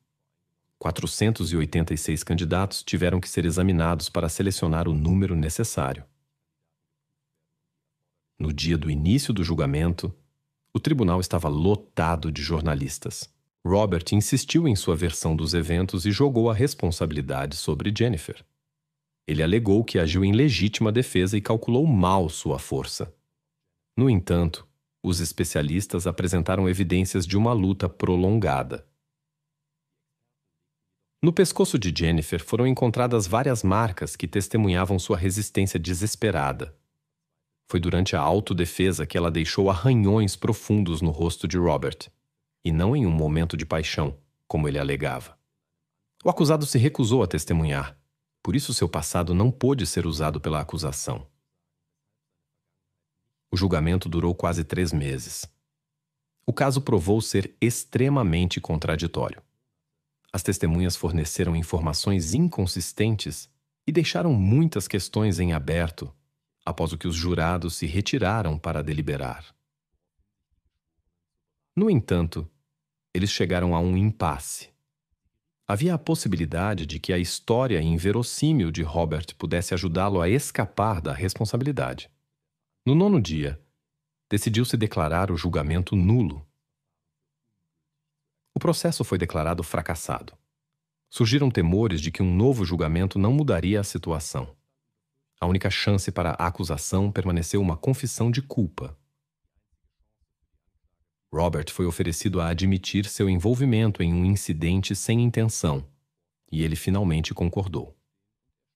486 candidatos tiveram que ser examinados para selecionar o número necessário. No dia do início do julgamento, o tribunal estava lotado de jornalistas. Robert insistiu em sua versão dos eventos e jogou a responsabilidade sobre Jennifer. Ele alegou que agiu em legítima defesa e calculou mal sua força. No entanto, os especialistas apresentaram evidências de uma luta prolongada. No pescoço de Jennifer foram encontradas várias marcas que testemunhavam sua resistência desesperada. Foi durante a autodefesa que ela deixou arranhões profundos no rosto de Robert, e não em um momento de paixão, como ele alegava. O acusado se recusou a testemunhar, por isso seu passado não pôde ser usado pela acusação. O julgamento durou quase 3 meses. O caso provou ser extremamente contraditório. As testemunhas forneceram informações inconsistentes e deixaram muitas questões em aberto, após o que os jurados se retiraram para deliberar. No entanto, eles chegaram a um impasse. Havia a possibilidade de que a história inverossímil de Robert pudesse ajudá-lo a escapar da responsabilidade. No 9º dia, decidiu-se declarar o julgamento nulo. O processo foi declarado fracassado. Surgiram temores de que um novo julgamento não mudaria a situação. A única chance para a acusação permaneceu uma confissão de culpa. Robert foi oferecido a admitir seu envolvimento em um incidente sem intenção, e ele finalmente concordou.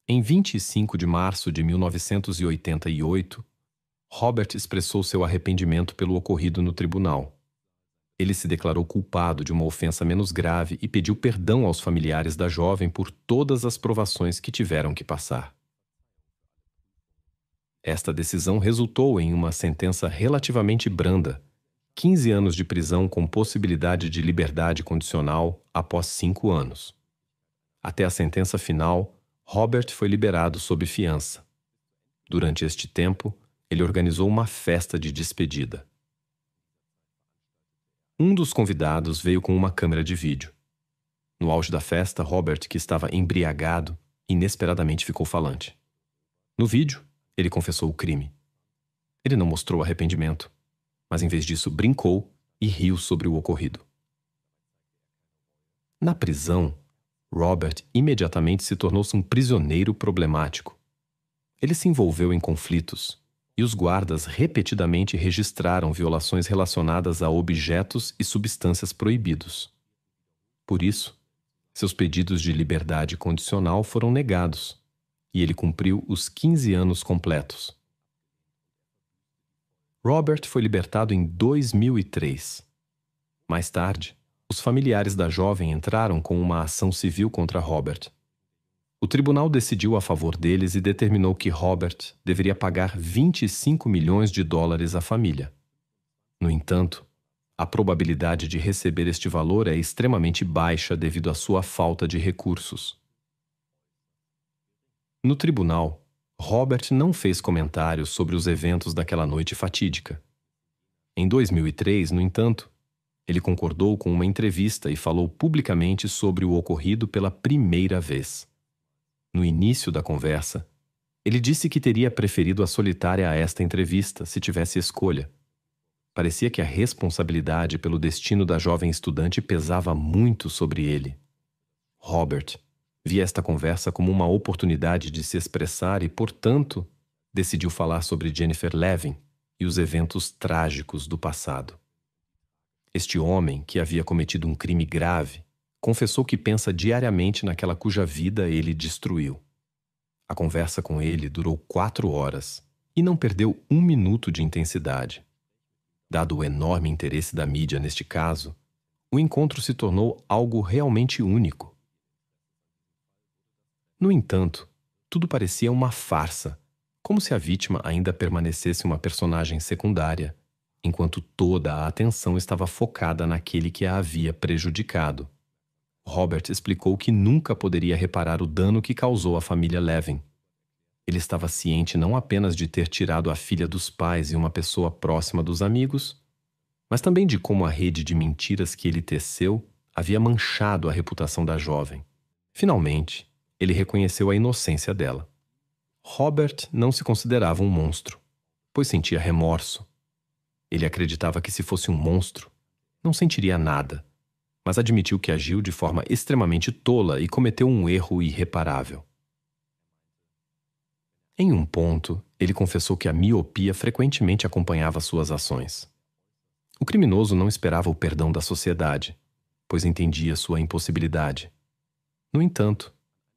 Em 25 de março de 1988, Robert expressou seu arrependimento pelo ocorrido no tribunal. Ele se declarou culpado de uma ofensa menos grave e pediu perdão aos familiares da jovem por todas as provações que tiveram que passar. Esta decisão resultou em uma sentença relativamente branda, 15 anos de prisão com possibilidade de liberdade condicional após 5 anos. Até a sentença final, Robert foi liberado sob fiança. Durante este tempo, ele organizou uma festa de despedida. Um dos convidados veio com uma câmera de vídeo. No auge da festa, Robert, que estava embriagado, inesperadamente ficou falante. No vídeo, ele confessou o crime. Ele não mostrou arrependimento, mas em vez disso brincou e riu sobre o ocorrido. Na prisão, Robert imediatamente se tornou-se um prisioneiro problemático. Ele se envolveu em conflitos, e os guardas repetidamente registraram violações relacionadas a objetos e substâncias proibidos. Por isso, seus pedidos de liberdade condicional foram negados, e ele cumpriu os 15 anos completos. Robert foi libertado em 2003. Mais tarde, os familiares da jovem entraram com uma ação civil contra Robert. O tribunal decidiu a favor deles e determinou que Robert deveria pagar 25 milhões de dólares à família. No entanto, a probabilidade de receber este valor é extremamente baixa devido à sua falta de recursos. No tribunal, Robert não fez comentários sobre os eventos daquela noite fatídica. Em 2003, no entanto, ele concordou com uma entrevista e falou publicamente sobre o ocorrido pela primeira vez. No início da conversa, ele disse que teria preferido a solitária a esta entrevista se tivesse escolha. Parecia que a responsabilidade pelo destino da jovem estudante pesava muito sobre ele. Robert via esta conversa como uma oportunidade de se expressar e, portanto, decidiu falar sobre Jennifer Levin e os eventos trágicos do passado. Este homem, que havia cometido um crime grave, confessou que pensa diariamente naquela cuja vida ele destruiu. A conversa com ele durou 4 horas e não perdeu 1 minuto de intensidade. Dado o enorme interesse da mídia neste caso, o encontro se tornou algo realmente único. No entanto, tudo parecia uma farsa, como se a vítima ainda permanecesse uma personagem secundária, enquanto toda a atenção estava focada naquele que a havia prejudicado. Robert explicou que nunca poderia reparar o dano que causou à família Levin. Ele estava ciente não apenas de ter tirado a filha dos pais e uma pessoa próxima dos amigos, mas também de como a rede de mentiras que ele teceu havia manchado a reputação da jovem. Finalmente, ele reconheceu a inocência dela. Robert não se considerava um monstro, pois sentia remorso. Ele acreditava que se fosse um monstro, não sentiria nada, mas admitiu que agiu de forma extremamente tola e cometeu um erro irreparável. Em um ponto, ele confessou que a miopia frequentemente acompanhava suas ações. O criminoso não esperava o perdão da sociedade, pois entendia sua impossibilidade. No entanto,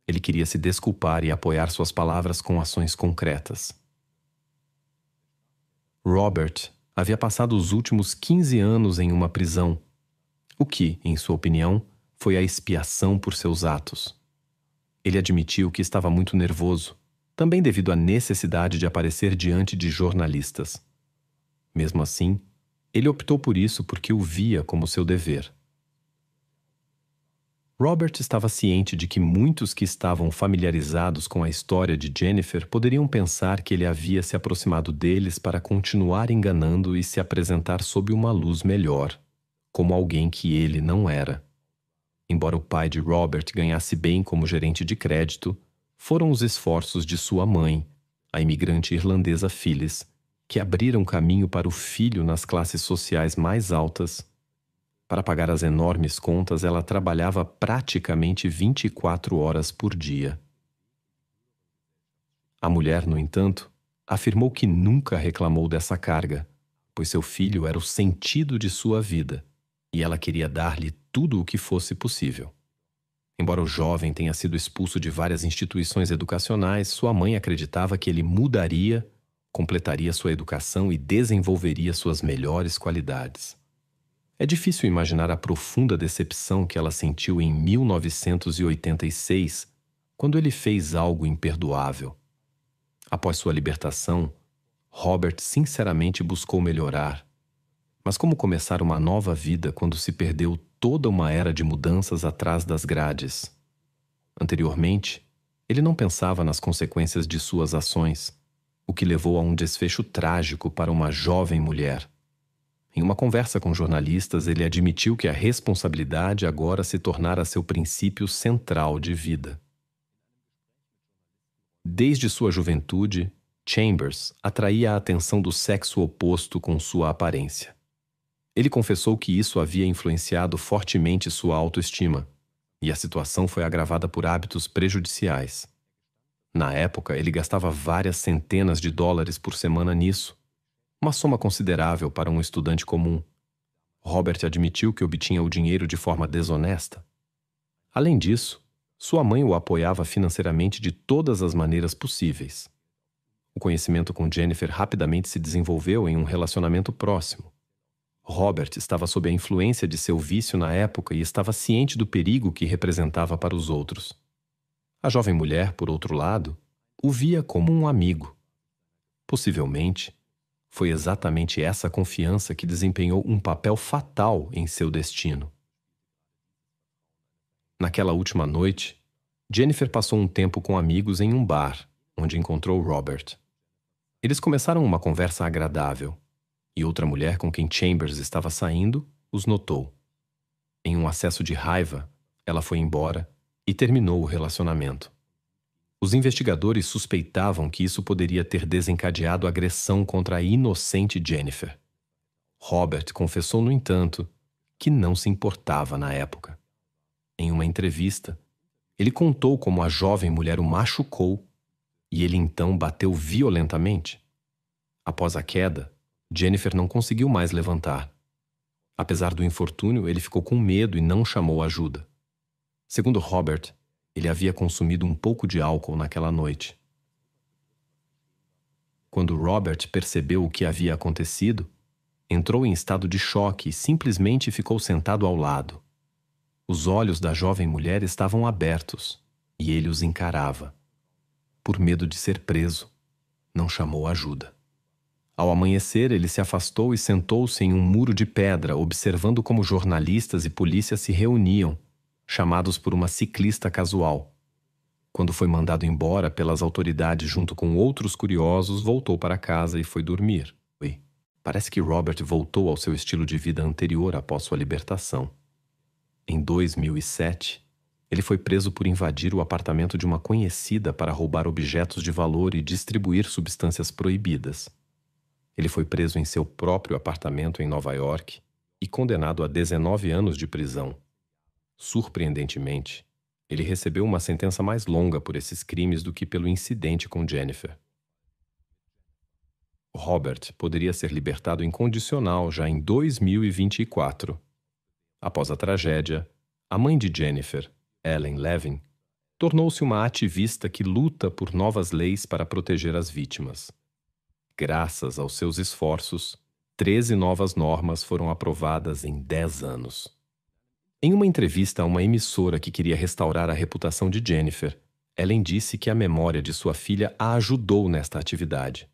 ele queria se desculpar e apoiar suas palavras com ações concretas. Robert havia passado os últimos 15 anos em uma prisão, o que, em sua opinião, foi a expiação por seus atos. Ele admitiu que estava muito nervoso, também devido à necessidade de aparecer diante de jornalistas. Mesmo assim, ele optou por isso porque o via como seu dever. Robert estava ciente de que muitos que estavam familiarizados com a história de Jennifer poderiam pensar que ele havia se aproximado deles para continuar enganando e se apresentar sob uma luz melhor, como alguém que ele não era. Embora o pai de Robert ganhasse bem como gerente de crédito, foram os esforços de sua mãe, a imigrante irlandesa Phyllis, que abriram caminho para o filho nas classes sociais mais altas. Para pagar as enormes contas, ela trabalhava praticamente 24 horas por dia. A mulher, no entanto, afirmou que nunca reclamou dessa carga, pois seu filho era o sentido de sua vida, e ela queria dar-lhe tudo o que fosse possível. Embora o jovem tenha sido expulso de várias instituições educacionais, sua mãe acreditava que ele mudaria, completaria sua educação e desenvolveria suas melhores qualidades. É difícil imaginar a profunda decepção que ela sentiu em 1986, quando ele fez algo imperdoável. Após sua libertação, Robert sinceramente buscou melhorar. Mas como começar uma nova vida quando se perdeu toda uma era de mudanças atrás das grades? Anteriormente, ele não pensava nas consequências de suas ações, o que levou a um desfecho trágico para uma jovem mulher. Em uma conversa com jornalistas, ele admitiu que a responsabilidade agora se tornara seu princípio central de vida. Desde sua juventude, Chambers atraía a atenção do sexo oposto com sua aparência. Ele confessou que isso havia influenciado fortemente sua autoestima, e a situação foi agravada por hábitos prejudiciais. Na época, ele gastava várias centenas de dólares por semana nisso, uma soma considerável para um estudante comum. Robert admitiu que obtinha o dinheiro de forma desonesta. Além disso, sua mãe o apoiava financeiramente de todas as maneiras possíveis. O conhecimento com Jennifer rapidamente se desenvolveu em um relacionamento próximo. Robert estava sob a influência de seu vício na época e estava ciente do perigo que representava para os outros. A jovem mulher, por outro lado, o via como um amigo. Possivelmente, foi exatamente essa confiança que desempenhou um papel fatal em seu destino. Naquela última noite, Jennifer passou um tempo com amigos em um bar, onde encontrou Robert. Eles começaram uma conversa agradável, e outra mulher com quem Chambers estava saindo os notou. Em um acesso de raiva, ela foi embora e terminou o relacionamento. Os investigadores suspeitavam que isso poderia ter desencadeado agressão contra a inocente Jennifer. Robert confessou, no entanto, que não se importava na época. Em uma entrevista, ele contou como a jovem mulher o machucou e ele então bateu violentamente. Após a queda, Jennifer não conseguiu mais levantar. Apesar do infortúnio, ele ficou com medo e não chamou ajuda. Segundo Robert, ele havia consumido um pouco de álcool naquela noite. Quando Robert percebeu o que havia acontecido, entrou em estado de choque e simplesmente ficou sentado ao lado. Os olhos da jovem mulher estavam abertos e ele os encarava. Por medo de ser preso, não chamou ajuda. Ao amanhecer, ele se afastou e sentou-se em um muro de pedra, observando como jornalistas e polícia se reuniam, chamados por uma ciclista casual. Quando foi mandado embora pelas autoridades junto com outros curiosos, voltou para casa e foi dormir. Parece que Robert voltou ao seu estilo de vida anterior após sua libertação. Em 2007, ele foi preso por invadir o apartamento de uma conhecida para roubar objetos de valor e distribuir substâncias proibidas. Ele foi preso em seu próprio apartamento em Nova York e condenado a 19 anos de prisão. Surpreendentemente, ele recebeu uma sentença mais longa por esses crimes do que pelo incidente com Jennifer. Robert poderia ser libertado incondicional já em 2024. Após a tragédia, a mãe de Jennifer, Ellen Levin, tornou-se uma ativista que luta por novas leis para proteger as vítimas. Graças aos seus esforços, 13 novas normas foram aprovadas em 10 anos. Em uma entrevista a uma emissora que queria restaurar a reputação de Jennifer, Ellen disse que a memória de sua filha a ajudou nesta atividade.